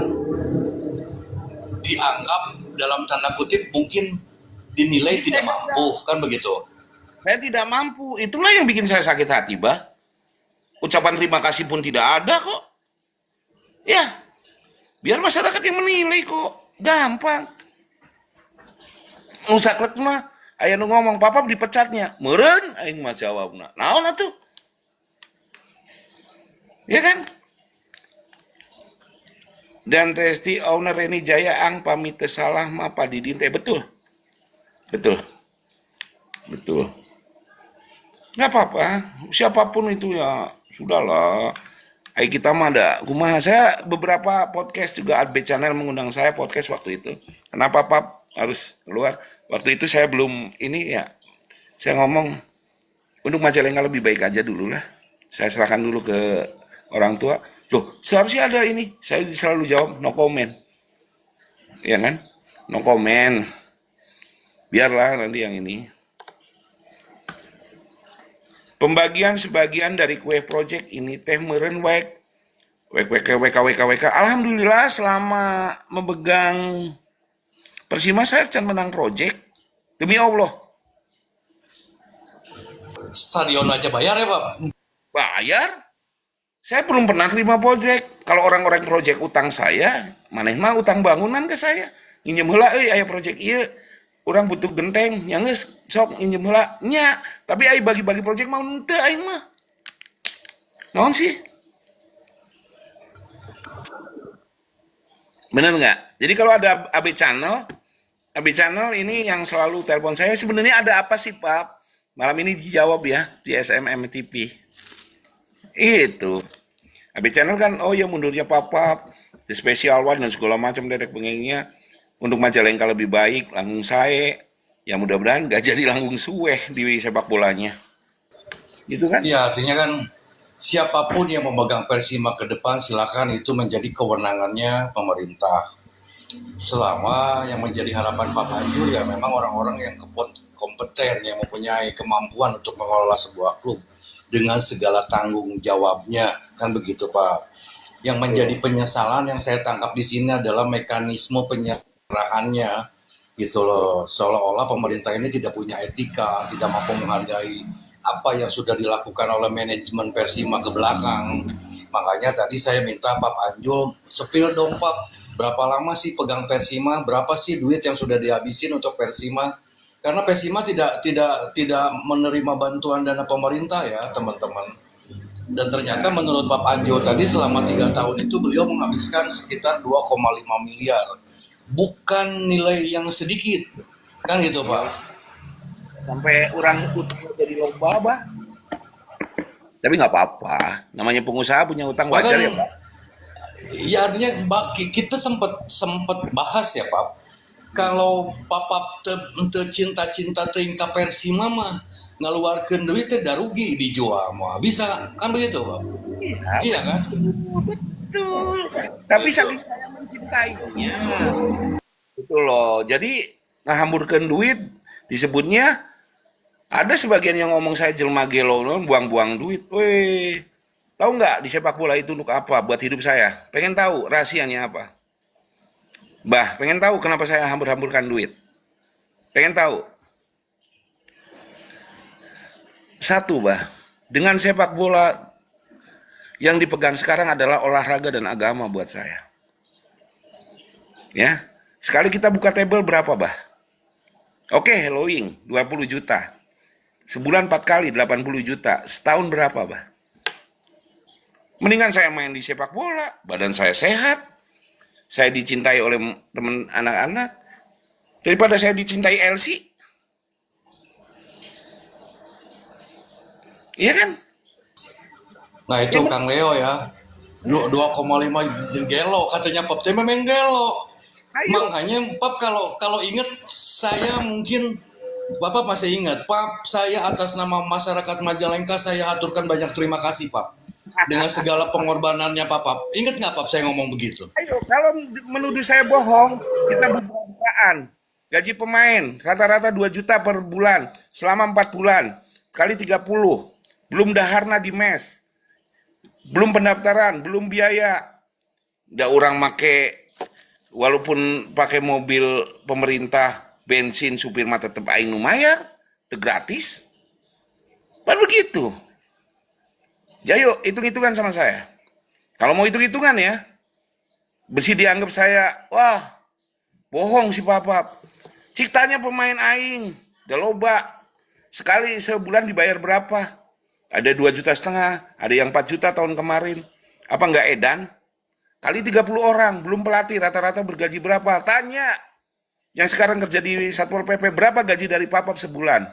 dianggap dalam tanda kutip mungkin dinilai tidak mampu, kan begitu. Saya tidak mampu. Itulah yang bikin saya sakit hati, Bah. Ucapan terima kasih pun tidak ada kok. Ya, biar masyarakat yang menilai kok. Gampang. Nusaklek mah aya nu ngomong, "Papa dipecatnya." Meureun aing mah jawabna. Naon atuh? Ya kan? Dan Testi owner Reni Jaya ang pamit teu salah mah Pak Didin teh betul. Betul. Betul. Nggak apa-apa, siapapun itu ya Sudahlah. Ayo kita mah ada kumaha, saya beberapa podcast juga Adbe Channel mengundang saya podcast waktu itu. Kenapa Pap harus keluar? Waktu itu saya belum ini ya. Saya ngomong untuk Majalengka lebih baik aja dulu lah. Saya serahkan dulu ke orang tua. Loh, seharusnya ada ini. Saya selalu jawab no comment. Ya kan? No comment. Biarlah nanti yang ini. Pembagian sebagian dari kue project ini teh meureun wek WK. Alhamdulillah selama memegang Persima saya can menang project. Demi Allah. Stadion aja bayar ya Pak? Bayar. Saya belum pernah terima project. Kalau orang-orang project utang saya, maneh mah utang bangunan ke saya. Nginjem heula euy aya project ieu. Orang butuh genteng, yang geus sok nginjem heula nya, tapi ai bagi-bagi project mau henteu aing mah. Naon sih? Bener nggak? Jadi kalau ada AB Channel ini yang selalu telepon saya, sebenarnya ada apa sih Pak? Malam ini dijawab ya di SMM TV. Itu. AB Channel kan, oh ya mundurnya Papa, the special one dan segala macam dedek bengengnya. Untuk Majalengka lebih baik, langgung saya. Ya mudah-mudahan gak jadi langgung sueh di sepak bolanya. Gitu kan? Iya, artinya kan siapapun yang memegang Persima ke depan silakan itu menjadi kewenangannya pemerintah. Selama yang menjadi harapan Pak Anjur ya memang orang-orang yang kompeten, yang mempunyai kemampuan untuk mengelola sebuah klub dengan segala tanggung jawabnya, kan begitu Pak. Yang menjadi penyesalan yang saya tangkap di sini adalah mekanisme penyerahannya gitu loh, seolah-olah pemerintah ini tidak punya etika, tidak mampu menghargai apa yang sudah dilakukan oleh manajemen Persima ke belakang. Makanya tadi saya minta Pak Anjul sepil dong Pak, berapa lama sih pegang Persima, berapa sih duit yang sudah dihabisin untuk Persima? Karena Persima tidak menerima bantuan dana pemerintah ya teman-teman. Dan ternyata menurut Pak Anjo tadi selama 3 tahun itu beliau menghabiskan sekitar 2,5 miliar. Bukan nilai yang sedikit. Kan gitu Pak. Sampai orang utang jadi lomba, Bah. Tapi nggak apa-apa. Namanya pengusaha punya utang wajar ya, Bahkan Pak. ya artinya kita sempat bahas ya Pak. Kalau Papa cinta-cinta tingkat Persima mah ngaluarkeun duit teh da rugi dijual mah bisa kan begitu Pak? Iya, Iya kan? betul. Tapi saking saya mencintainya. Itu loh. Jadi ngahamburkan duit disebutnya ada sebagian yang ngomong saya jelma gelo, buang-buang duit. Weh, tahu nggak di sepak bola itu untuk apa? Buat hidup saya. Pengen tahu rahasianya apa? Bah, pengen tahu kenapa saya hambur-hamburkan duit? Pengen tahu? Satu, bah, dengan sepak bola yang dipegang sekarang adalah olahraga dan agama buat saya. Ya, sekali kita buka table berapa, bah? Oke, Halloween 20 juta. Sebulan 4 kali 80 juta. Setahun berapa, bah? Mendingan saya main di sepak bola, badan saya sehat, saya dicintai oleh teman anak-anak, daripada saya dicintai LC. Iya kan? Nah itu Ya, Kang Leo ya. 2,5 gelo katanya Pap teh memang gelo. ayo. Makanya Pap kalau inget saya mungkin Bapak masih ingat Pap, saya atas nama masyarakat Majalengka saya aturkan banyak terima kasih Pap dengan segala pengorbanannya Pap. Ingat nggak Pap saya ngomong begitu? Ayo, kalau menuduh saya bohong, kita buka-bukaan. Gaji pemain rata-rata 2 juta per bulan selama 4 bulan. Kali 30. Belum daharna di mes. Belum pendaftaran, belum biaya. Udah orang make, walaupun pakai mobil pemerintah, bensin, supir mah tetep aing nu mayar, itu gratis. Kan begitu. Ya yuk, hitung-hitungan sama saya. Kalau mau hitung-hitungan ya, besi dianggap saya, wah, bohong si Papap. Ciptanya pemain aing, udah loba. Sekali sebulan dibayar berapa? Ada 2,5 juta, ada yang 4 juta tahun kemarin. Apa enggak edan? Kali 30 orang, belum pelatih, rata-rata bergaji berapa? Tanya. Yang sekarang kerja di Satpol PP, berapa gaji dari Papap sebulan?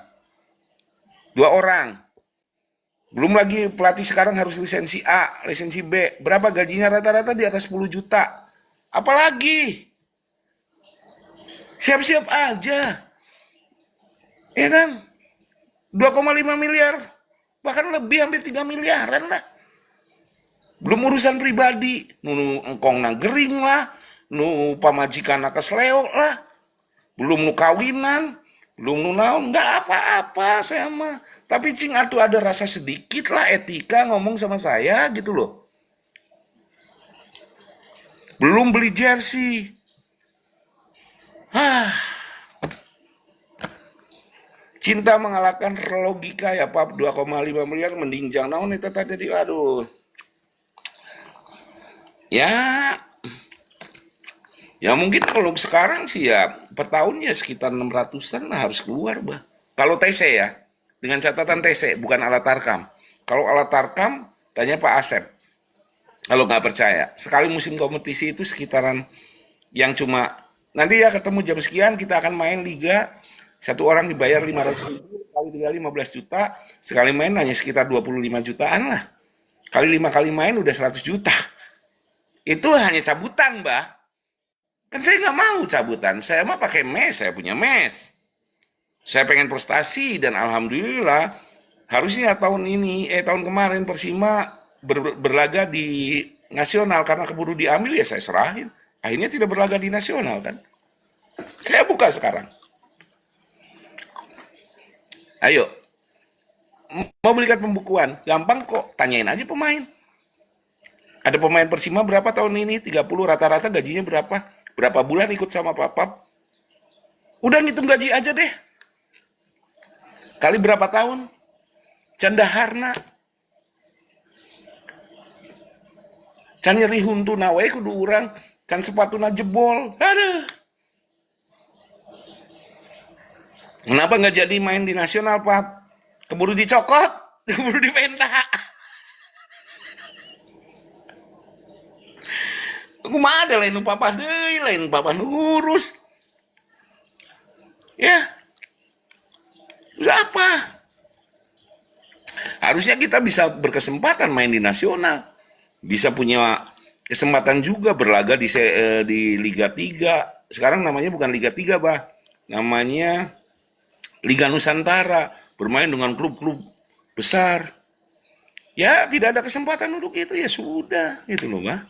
2 orang. Belum lagi pelatih sekarang harus lisensi A, lisensi B. Berapa gajinya rata-rata di atas 10 juta. Apalagi? Siap-siap aja. Ya kan? 2,5 miliar. Bahkan lebih, hampir 3 miliaran lah. Belum urusan pribadi. Nu engkong nagering lah. Nu pamajikan kesleo lah. Belum nu kawinan. Belum nu naon. Nggak apa-apa saya mah. Tapi cing atuh ada rasa sedikit lah etika ngomong sama saya gitu loh. Belum beli jersey. Cinta mengalahkan logika ya Pak. 2,5 miliar mending jangan naon eta tadi. Aduh. Ya, ya mungkin kalau sekarang sih ya per tahun ya sekitar 600-an lah harus keluar, bah. Kalau TC ya, dengan catatan TC bukan alat tarkam. Kalau alat tarkam tanya Pak Asep. Kalau nggak percaya, sekali musim kompetisi itu sekitaran yang cuma nanti ya ketemu jam sekian kita akan main liga, satu orang dibayar 500.000 kali 3 15 juta, sekali main hanya sekitar 25 jutaan lah. Kali 5 kali main udah 100 juta. Itu hanya cabutan, Mbak. Kan saya nggak mau cabutan. Saya mah pakai mes, saya punya mes. Saya pengen prestasi dan alhamdulillah harusnya tahun kemarin Persima berlaga di nasional karena keburu diambil ya saya serahin. Akhirnya tidak berlaga di nasional kan. Saya buka sekarang. Ayo. Mau belikan pembukuan, gampang kok. Tanyain aja pemain. Ada pemain Persima berapa tahun ini? 30 rata-rata gajinya berapa? Berapa bulan ikut sama Papap? Udah ngitung gaji aja deh. Kali berapa tahun? Candaharna. Can nyeri huntuna we kudu urang, can sepatuna jebol. Aduh. Kenapa nggak jadi main di nasional, Pap? Keburu dicokot, keburu dipenta. Kumaha ada lain papa deui, lain papa ngurus. Ya. Apa? Harusnya kita bisa berkesempatan main di nasional. Bisa punya kesempatan juga berlaga di Liga 3. Sekarang namanya bukan Liga 3, Bah. Namanya Liga Nusantara. Bermain dengan klub-klub besar. Ya, tidak ada kesempatan untuk itu, ya sudah. Gitu loh, Bah.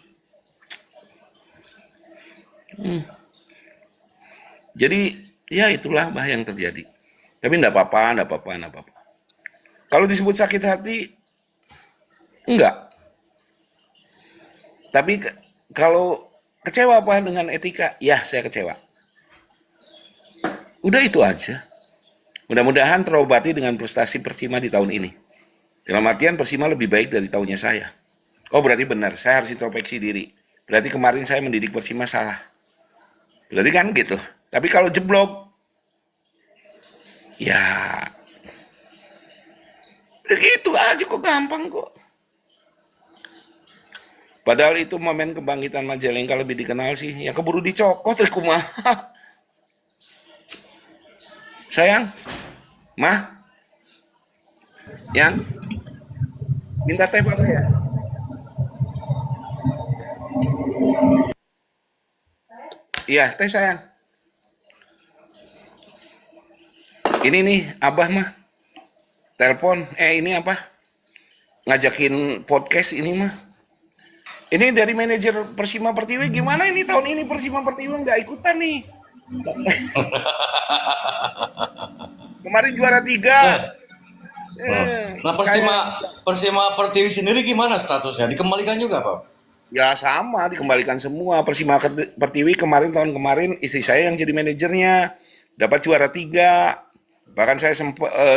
Jadi ya itulah bah yang terjadi. Tapi enggak apa-apa. Kalau disebut sakit hati, enggak. Tapi kalau kecewa apa dengan etika, ya saya kecewa. Udah itu aja. Mudah-mudahan terobati dengan prestasi Persima di tahun ini. Dalam artian Persima lebih baik dari tahunnya saya. Oh berarti benar, saya harus introspeksi diri. Berarti kemarin saya mendidik Persima salah. Berarti kan gitu. Tapi kalau jeblok, ya gitu aja kok gampang kok. Padahal itu momen kebangkitan Majalengka lebih dikenal sih. Ya keburu dicokot kumaha. Sayang, mah, yang minta teh apa ya? Iya, teh sayang. Ini nih, Abah mah telepon. Ini apa? Ngajakin podcast ini mah. Ini dari manajer Persima Pertiwi gimana ini tahun ini Persima Pertiwi nggak ikutan nih. Kemarin juara 3. Nah Persima Pertiwi sendiri gimana statusnya? Dikembalikan juga, Pak? Ya sama, dikembalikan semua. Persima Pertiwi tahun kemarin istri saya yang jadi manajernya. Dapat juara 3. Bahkan saya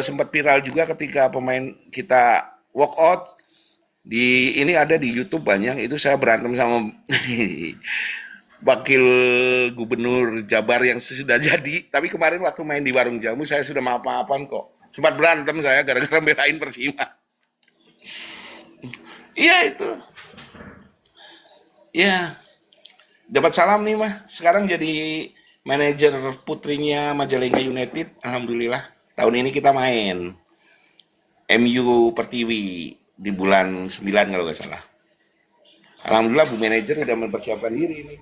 sempat viral juga ketika pemain kita walk out. Ini ada di YouTube banyak, itu saya berantem sama wakil gubernur Jabar yang sudah jadi. Tapi kemarin waktu main di warung jamu saya sudah maaf-maafan kok. Sempat berantem saya gara-gara belain Persima. Iya itu. Ya, dapat salam nih mah. Sekarang jadi manajer putrinya Majalengka United. Alhamdulillah. Tahun ini kita main. MU Pertiwi di bulan 9 kalau nggak salah. Alhamdulillah Bu Manajer udah mempersiapkan diri ini.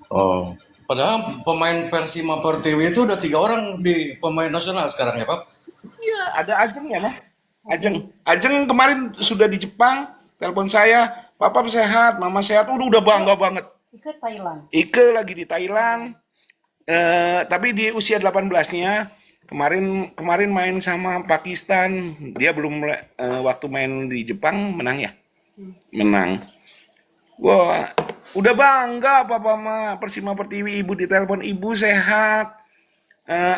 Oh, padahal pemain Persima Pertiwi itu udah 3 orang di pemain nasional sekarang ya Pak? Iya, ada Ajeng ya, mah. Ajeng kemarin sudah di Jepang, telepon saya, Papa sehat, Mama sehat, udah bangga banget. Ke Thailand. Ike lagi di Thailand, tapi di usia 18-nya kemarin main sama Pakistan, dia belum waktu main di Jepang menang ya, menang. Wah, udah bangga Papa mah Persima Pertiwi, ibu ditelepon ibu sehat,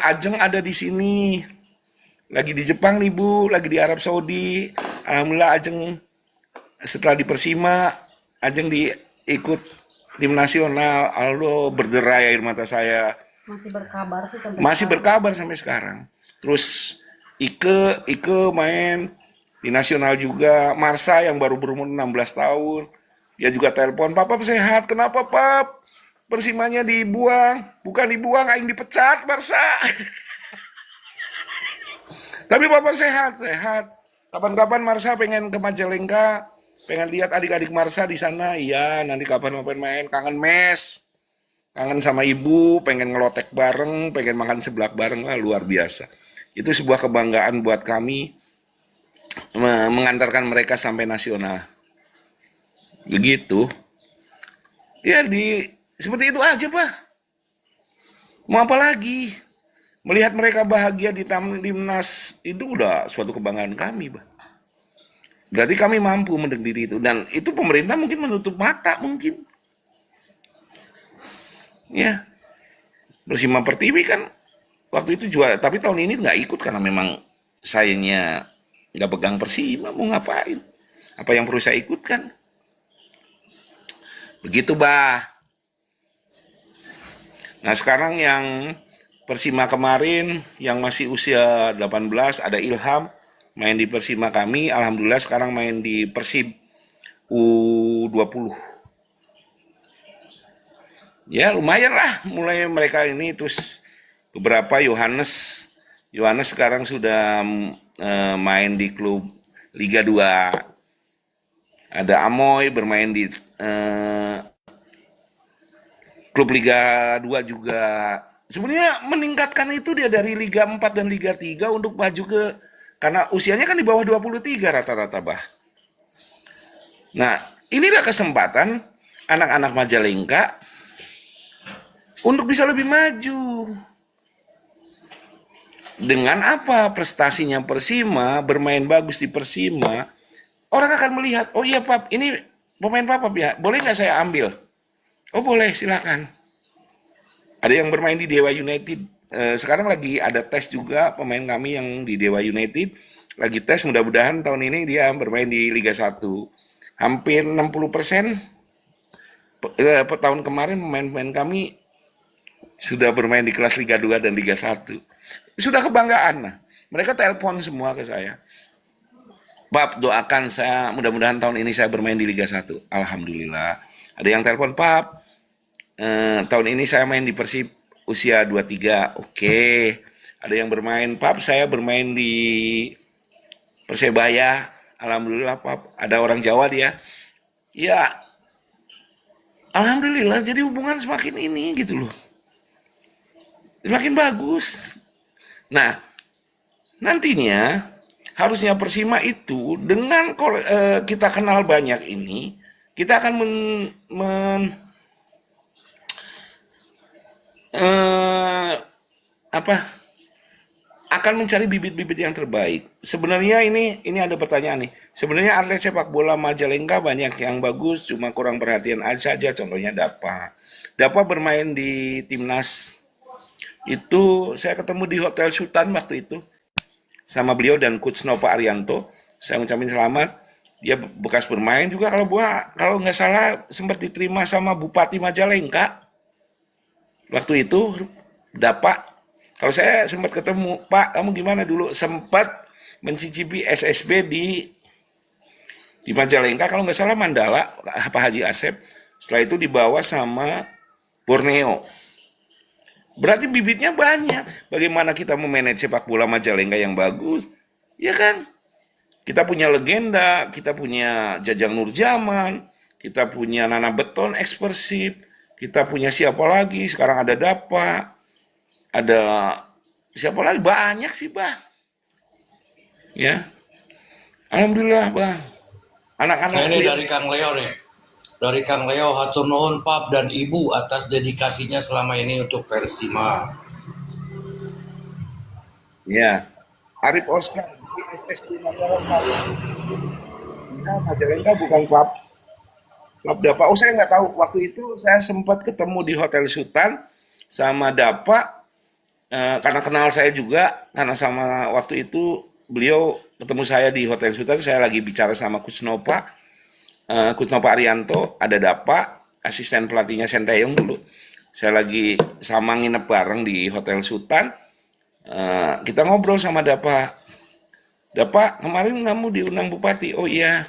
Ajeng ada di sini, lagi di Jepang nih Bu, lagi di Arab Saudi. Alhamdulillah Ajeng setelah di Persima, Ajeng ikut tim nasional. Aldo berderai air mata saya. Masih berkabar sih sampai Masih sekarang. berkabar sampai sekarang. Terus Ike main di nasional juga. Marsa yang baru berumur 16 tahun. Dia juga telepon, Papa sehat. Kenapa Pap? Persimanya dibuang. Bukan dibuang, aing dipecat Marsa. Tapi Papa sehat. Kapan-kapan Marsa pengen ke Majalengka. Pengen lihat adik-adik Marsa di sana. Iya, nanti kapan-kapan main. Kangen mes. Kangen sama ibu, pengen ngelotek bareng, pengen makan seblak bareng lah, luar biasa. Itu sebuah kebanggaan buat kami mengantarkan mereka sampai nasional. Begitu. Ya seperti itu aja, Pak. Mau apa lagi? Melihat mereka bahagia di timnas itu udah suatu kebanggaan kami, Pak. Berarti kami mampu mendiri itu, dan itu pemerintah mungkin menutup mata mungkin. Ya, Persima Pertiwi kan waktu itu juara, tapi tahun ini nggak ikut karena memang sayangnya nggak pegang Persima, mau ngapain? Apa yang perlu saya ikutkan? Begitu, Bah. Nah, sekarang yang Persima kemarin yang masih usia 18 ada Ilham main di Persima kami, alhamdulillah sekarang main di Persib U20. Ya lumayan lah mulai mereka ini, terus beberapa Yohanes sekarang sudah main di klub Liga 2. Ada Amoy bermain di klub Liga 2 juga. Sebenarnya meningkatkan itu dia dari Liga 4 dan Liga 3 untuk maju ke, karena usianya kan di bawah 23 rata-rata, Bah. Nah, inilah kesempatan anak-anak Majalengka untuk bisa lebih maju. Dengan apa? Prestasinya Persima, bermain bagus di Persima, orang akan melihat, oh iya Pap, ini pemain Papa ya, boleh nggak saya ambil? Oh boleh, silakan. Ada yang bermain di Dewa United. Sekarang lagi ada tes juga pemain kami yang di Dewa United. Lagi tes, mudah-mudahan tahun ini dia bermain di Liga 1. Hampir 60%. Tahun kemarin pemain-pemain kami sudah bermain di kelas Liga 2 dan Liga 1. Sudah kebanggaan. Nah. Mereka telepon semua ke saya. Pap, doakan saya, mudah-mudahan tahun ini saya bermain di Liga 1. Alhamdulillah. Ada yang telepon, Pap, tahun ini saya main di Persib usia 23. Oke. Ada yang bermain, Pap, saya bermain di Persebaya. Alhamdulillah, Pap. Ada orang Jawa dia. Ya, alhamdulillah, jadi hubungan semakin ini gitu loh. Semakin bagus. Nah, nantinya harusnya Persima itu dengan kita kenal banyak ini, kita akan akan mencari bibit-bibit yang terbaik. Sebenarnya ini ada pertanyaan nih. Sebenarnya atlet sepak bola Majalengka banyak yang bagus, cuma kurang perhatian aja. Contohnya Dapa. Dapa bermain di timnas. Itu saya ketemu di Hotel Sultan waktu itu sama beliau dan Coach Nova Arianto. Saya ucapin selamat. Dia bekas bermain juga, kalau nggak salah sempat diterima sama Bupati Majalengka. Waktu itu Dapa. Kalau saya sempat ketemu, Pak, kamu gimana dulu? Sempat mencicipi SSB di Majalengka, kalau nggak salah Mandala, Pak Haji Asep. Setelah itu dibawa sama Borneo. Berarti bibitnya banyak. Bagaimana kita memanage sepak bola Majalengka yang bagus? Ya kan? Kita punya legenda, kita punya Jajang Nurjaman, kita punya Nana Beton ekspresif, kita punya siapa lagi? Sekarang ada Dapa, ada siapa lagi? Banyak sih, Bang. Ya, alhamdulillah, Bang. Nah Anak-anakku ini yang dari Kang Leo nih. Dari Kang Leo, hatur nuhun Pap dan Ibu atas dedikasinya selama ini untuk Persima. ya, Arif Oscar, ISS Primavera saya. Ya, Majalengka bukan klub Dapa. Oh, saya nggak tahu. Waktu itu saya sempat ketemu di Hotel Sultan sama Dapa, karena kenal saya juga, karena sama waktu itu beliau ketemu saya di Hotel Sultan, saya lagi bicara sama Coach Nova Arianto, ada Dapa, asisten pelatihnya Sinteyong dulu. Saya lagi sama nginep bareng di Hotel Sultan, kita ngobrol sama Dapa. Dapa, kemarin kamu diundang Bupati. Oh iya,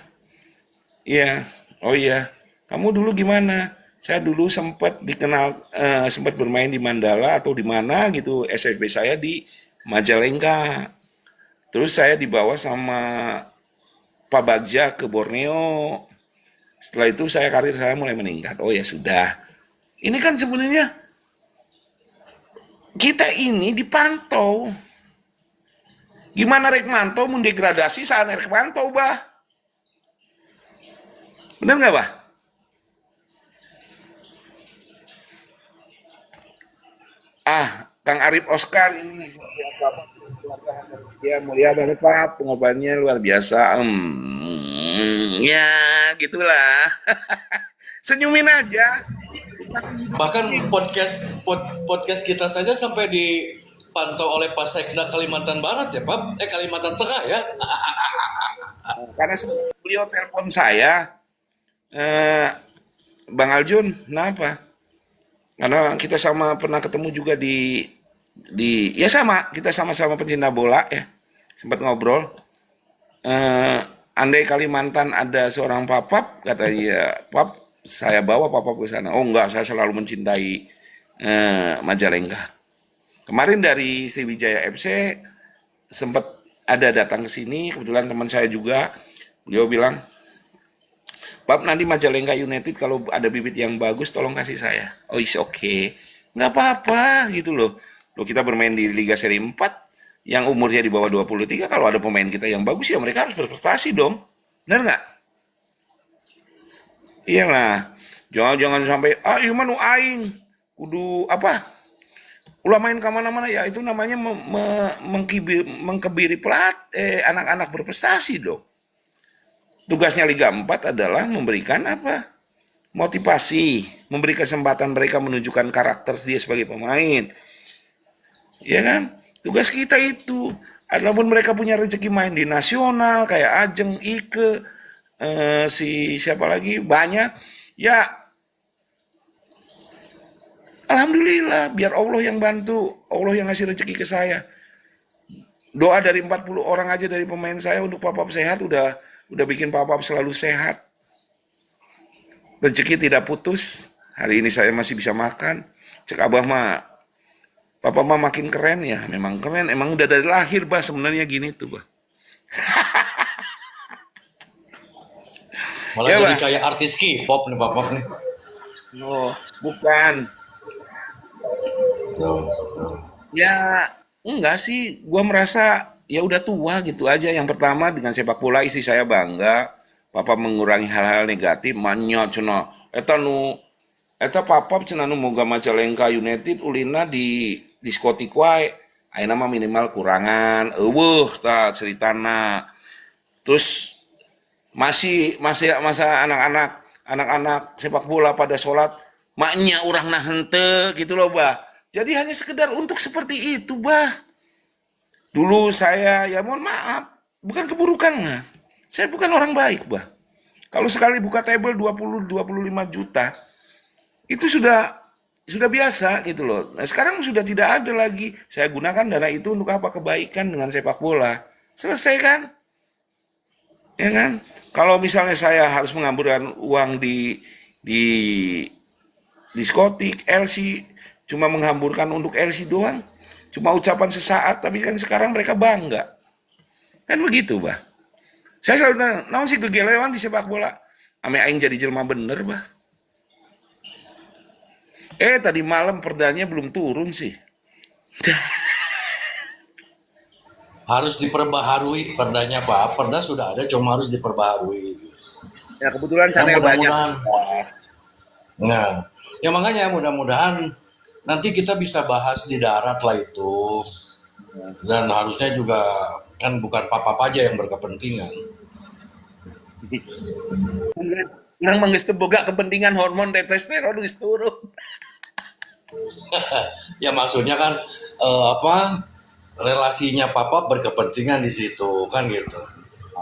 iya, oh iya. Kamu dulu gimana? Saya dulu sempat bermain di Mandala atau di mana gitu. SMP saya di Majalengka. Terus saya dibawa sama Pak Bagja ke Borneo. Setelah itu karir saya mulai meningkat. Oh ya sudah. Ini kan sebenarnya kita ini dipantau. Gimana Rekmanto mendegradasi saat Rekmanto, bah? Bener nggak, bah? Kang Arif Oscar ini ya mulia banget Pak, pengorbanannya luar biasa. Ya gitulah. Senyumin aja. Bahkan podcast kita saja sampai dipantau oleh Pasekda Kalimantan Barat ya Pak, Kalimantan Tengah ya. Karena beliau telepon saya, Bang Aljun, kenapa? Karena kita pernah ketemu juga ya sama, kita sama-sama pencinta bola ya, sempat ngobrol. Andai Kalimantan ada seorang papap, katanya, Pap, saya bawa papap ke sana. Oh enggak, saya selalu mencintai Majalengka. Kemarin dari Sriwijaya FC sempat ada datang ke sini, kebetulan teman saya juga, beliau bilang, Pap, nanti Majalengka United kalau ada bibit yang bagus tolong kasih saya. Oh is okay. Nggak apa-apa gitu loh. Loh kita bermain di Liga Seri 4 yang umurnya di bawah 23, kalau ada pemain kita yang bagus ya mereka harus berprestasi dong. Benar nggak? Iyalah. Jangan sampai ieu aing kudu apa? Ulah main kemana-mana ya itu namanya mengkebiri anak-anak berprestasi dong. Tugasnya Liga 4 adalah memberikan apa? Motivasi, memberi kesempatan mereka menunjukkan karakter dia sebagai pemain. Ya kan? Tugas kita itu. Adapun mereka punya rezeki main di nasional kayak Ajeng, Ike, siapa lagi banyak. Ya alhamdulillah, biar Allah yang bantu, Allah yang ngasih rezeki ke saya. Doa dari 40 orang aja dari pemain saya untuk Papap sehat udah bikin Papap selalu sehat. Rezeki tidak putus. Hari ini saya masih bisa makan. Cek Abah mah, Papa mah makin keren ya. Memang keren. Emang udah dari lahir, bah. Sebenarnya gini tuh, bah. Malah Ya, jadi bah. kayak artis K-pop nih Papap nih. Oh, bukan. Ya, enggak sih. Gua merasa ya udah tua gitu aja. Yang pertama dengan sepak bola istri saya bangga. Papa mengurangi hal-hal negatif. Manya cina. Eta papa cina nu moga Majalengka United ulina di diskotik wae. Ayeuna mah minimal kurangan. Eueuh tah ceritana. Terus masih masa anak-anak sepak bola pada sholat maknya urang nah henteu gitu loh, bah. Jadi hanya sekedar untuk seperti itu, bah. Dulu saya ya mohon maaf, bukan keburukan nah. Saya bukan orang baik, bah. Kalau sekali buka table 20-25 juta, itu sudah biasa gitu loh. Nah, sekarang sudah tidak ada lagi. Saya gunakan dana itu untuk apa? Kebaikan dengan sepak bola. Selesai kan? Ya kan? Kalau misalnya saya harus mengamburkan uang di diskotik, LC, cuma menghamburkan untuk LC doang, cuma ucapan sesaat, tapi kan sekarang mereka bangga. Kan begitu, bah. Saya selalu nanya, naon sih kegelewan di sepak bola? Ame aing jadi jelema bener, bah. Tadi malam perdanya belum turun sih. Harus diperbaharui perdanya Pak. Perda sudah ada, cuma harus diperbaharui. Ya kebetulan Ya channel banyak. mudah-mudahan. Nah, ya makanya mudah-mudahan nanti kita bisa bahas di darat lah itu. Dan harusnya juga kan bukan papa aja yang berkepentingan. Urang mah geus teu boga kepentingan hormon testosteron geus turun. Ya maksudnya kan apa relasinya papa berkepentingan di situ kan gitu.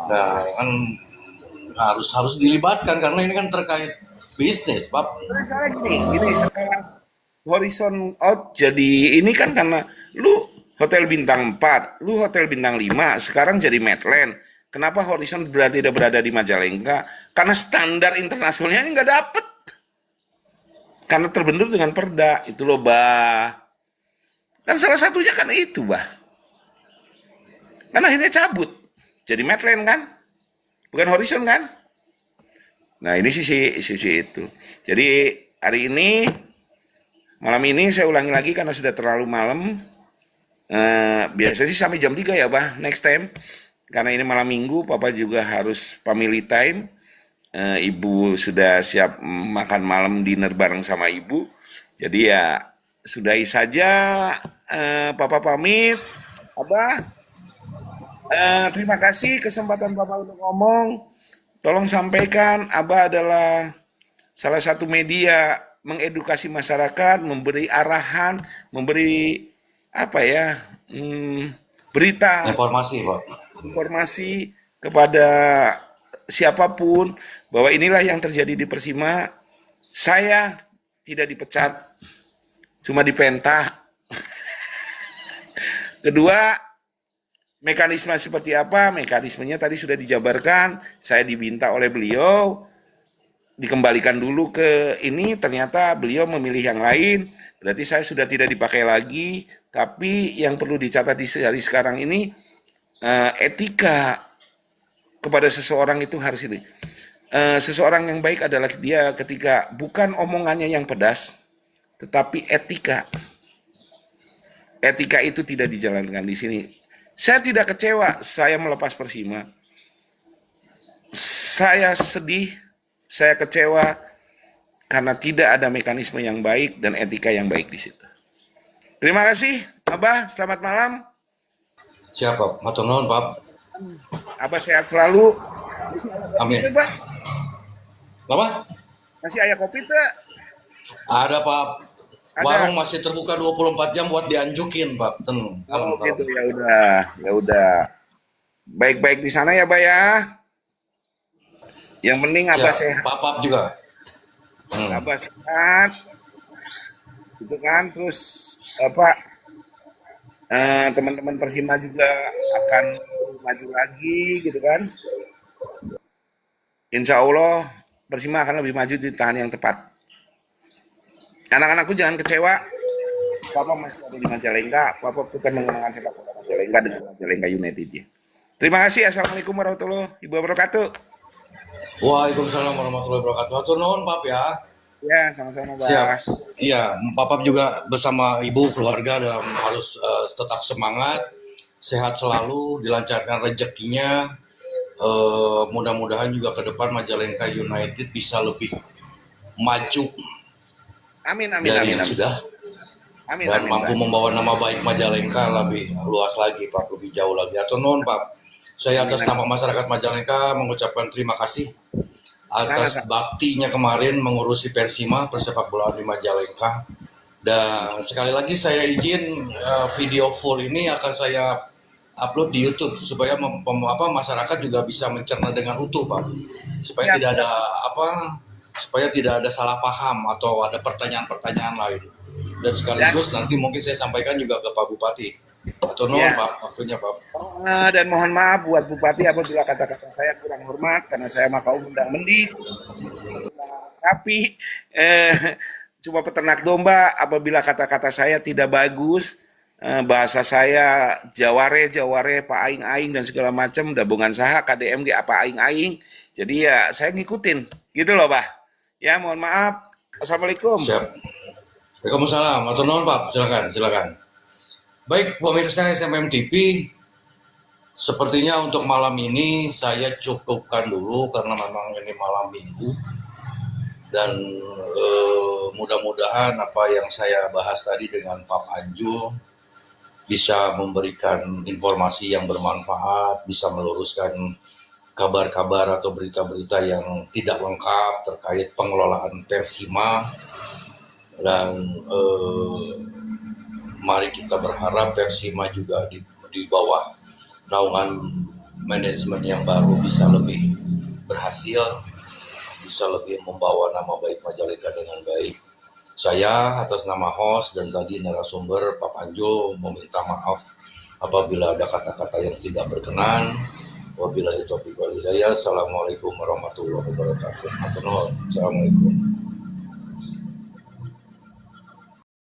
Nah, kan harus dilibatkan karena ini kan terkait bisnis, Pak. Soalnya gini sekarang Horizon Out jadi ini kan karena lu hotel bintang 4, lu hotel bintang 5, sekarang jadi Medland. Kenapa Horizon tidak berada di Majalengka? Karena standar internasionalnya nggak dapet. Karena terbentur dengan perda. Itu loh, bah. Kan salah satunya kan itu, bah. Kan akhirnya cabut. Jadi Medland kan? Bukan Horizon kan? Nah ini sisi itu. Jadi hari ini, malam ini saya ulangi lagi karena sudah terlalu malam. Biasanya sih sampai jam 3 ya, bah. Next time. Karena ini malam minggu, papa juga harus family time. Ibu sudah siap makan malam dinner bareng sama ibu. Jadi ya sudahi saja, papa pamit. Abah, terima kasih kesempatan papa untuk ngomong. Tolong sampaikan, Abah adalah salah satu media mengedukasi masyarakat, memberi arahan, memberi apa ya, berita, Informasi, Pak. informasi kepada siapapun bahwa inilah yang terjadi di Persima. Saya tidak dipecat, cuma dipentah. Kedua, mekanisme seperti apa? Mekanismenya tadi sudah dijabarkan. Saya diminta oleh beliau dikembalikan dulu ke ini, ternyata beliau memilih yang lain. Berarti saya sudah tidak dipakai lagi. Tapi yang perlu dicatat di hari sekarang ini, etika kepada seseorang itu harus ini. Seseorang yang baik adalah dia ketika bukan omongannya yang pedas, tetapi etika. Etika itu tidak dijalankan di sini. Saya tidak kecewa saya melepas Persima. Saya sedih, saya kecewa karena tidak ada mekanisme yang baik dan etika yang baik di situ. Terima kasih, Abah. Selamat malam. Siapa? Matur nuwun, Pak. Abah sehat selalu. Amin. Kopi, Pak. Apa? Masih ayah kopi tuh? Ada, Pak. Ada. Warung masih terbuka 24 jam buat dianjukin, Pak. Tenang. Oh, gitu ya udah, ya udah. Baik-baik di sana ya, Abah ya. Yang penting Abah sehat. Papap juga. Abah sehat. Gitu kan, terus apa? Teman-teman Persima juga akan maju lagi, gitu kan. Insya Allah Persima akan lebih maju di tangan yang tepat. Anak-anakku jangan kecewa. Papa masih ada di Majalengka. Papa tetap menggunakan sepak bola Majalengka dengan Majalengka United ya. Terima kasih. Assalamualaikum warahmatullahi wabarakatuh. Waalaikumsalam warahmatullahi wabarakatuh. Matur nuwun, Pak ya. Ya, sama-sama, Pak. Siap. Iya, Papap juga bersama ibu keluarga dalam harus tetap semangat, sehat selalu, dilancarkan rezekinya. Mudah-mudahan juga ke depan Majalengka United bisa lebih maju Amin, amin, dari amin, yang amin. sudah Amin, dan amin, mampu Pak. membawa nama baik Majalengka lebih luas lagi, Pak, lebih jauh lagi. Atur nuwun, Pak. Saya atas nama masyarakat Majalengka mengucapkan terima kasih atas baktinya kemarin mengurusi Persima persepak bolaan di Majalengka. Dan sekali lagi saya izin video full ini akan saya upload di YouTube supaya masyarakat juga bisa mencerna dengan utuh, Pak. Supaya tidak ada supaya tidak ada salah paham atau ada pertanyaan-pertanyaan lain. Dan sekaligus nanti mungkin saya sampaikan juga ke Pak Bupati. Atau nuwun, Pak, waktunya, Pak. Dan mohon maaf buat Bupati apabila kata-kata saya kurang hormat karena saya mah kaum undang mendik. Tapi cuma peternak domba apabila kata-kata saya tidak bagus bahasa saya Jaware Jaware Pak Aing Aing dan segala macam gabungan saha KDMG apa Aing Aing. Jadi ya saya ngikutin gitu loh, Pak. Ya, mohon maaf. Assalamualaikum. Siap. Waalaikumsalam. Matur nuwun, Pak. Silakan, silakan. Baik, pemirsa SMM TV, sepertinya untuk malam ini saya cukupkan dulu karena memang ini malam minggu dan mudah-mudahan apa yang saya bahas tadi dengan Pak Anjo bisa memberikan informasi yang bermanfaat, bisa meluruskan kabar-kabar atau berita-berita yang tidak lengkap terkait pengelolaan Persima dan mari kita berharap Persima juga di bawah naungan manajemen yang baru bisa lebih berhasil, bisa lebih membawa nama baik Majalengka dengan baik. Saya atas nama host dan tadi narasumber Pak Anjo meminta maaf apabila ada kata-kata yang tidak berkenan. Wabillahi taufiq wal hidayah. Assalamualaikum warahmatullahi wabarakatuh. Assalamualaikum.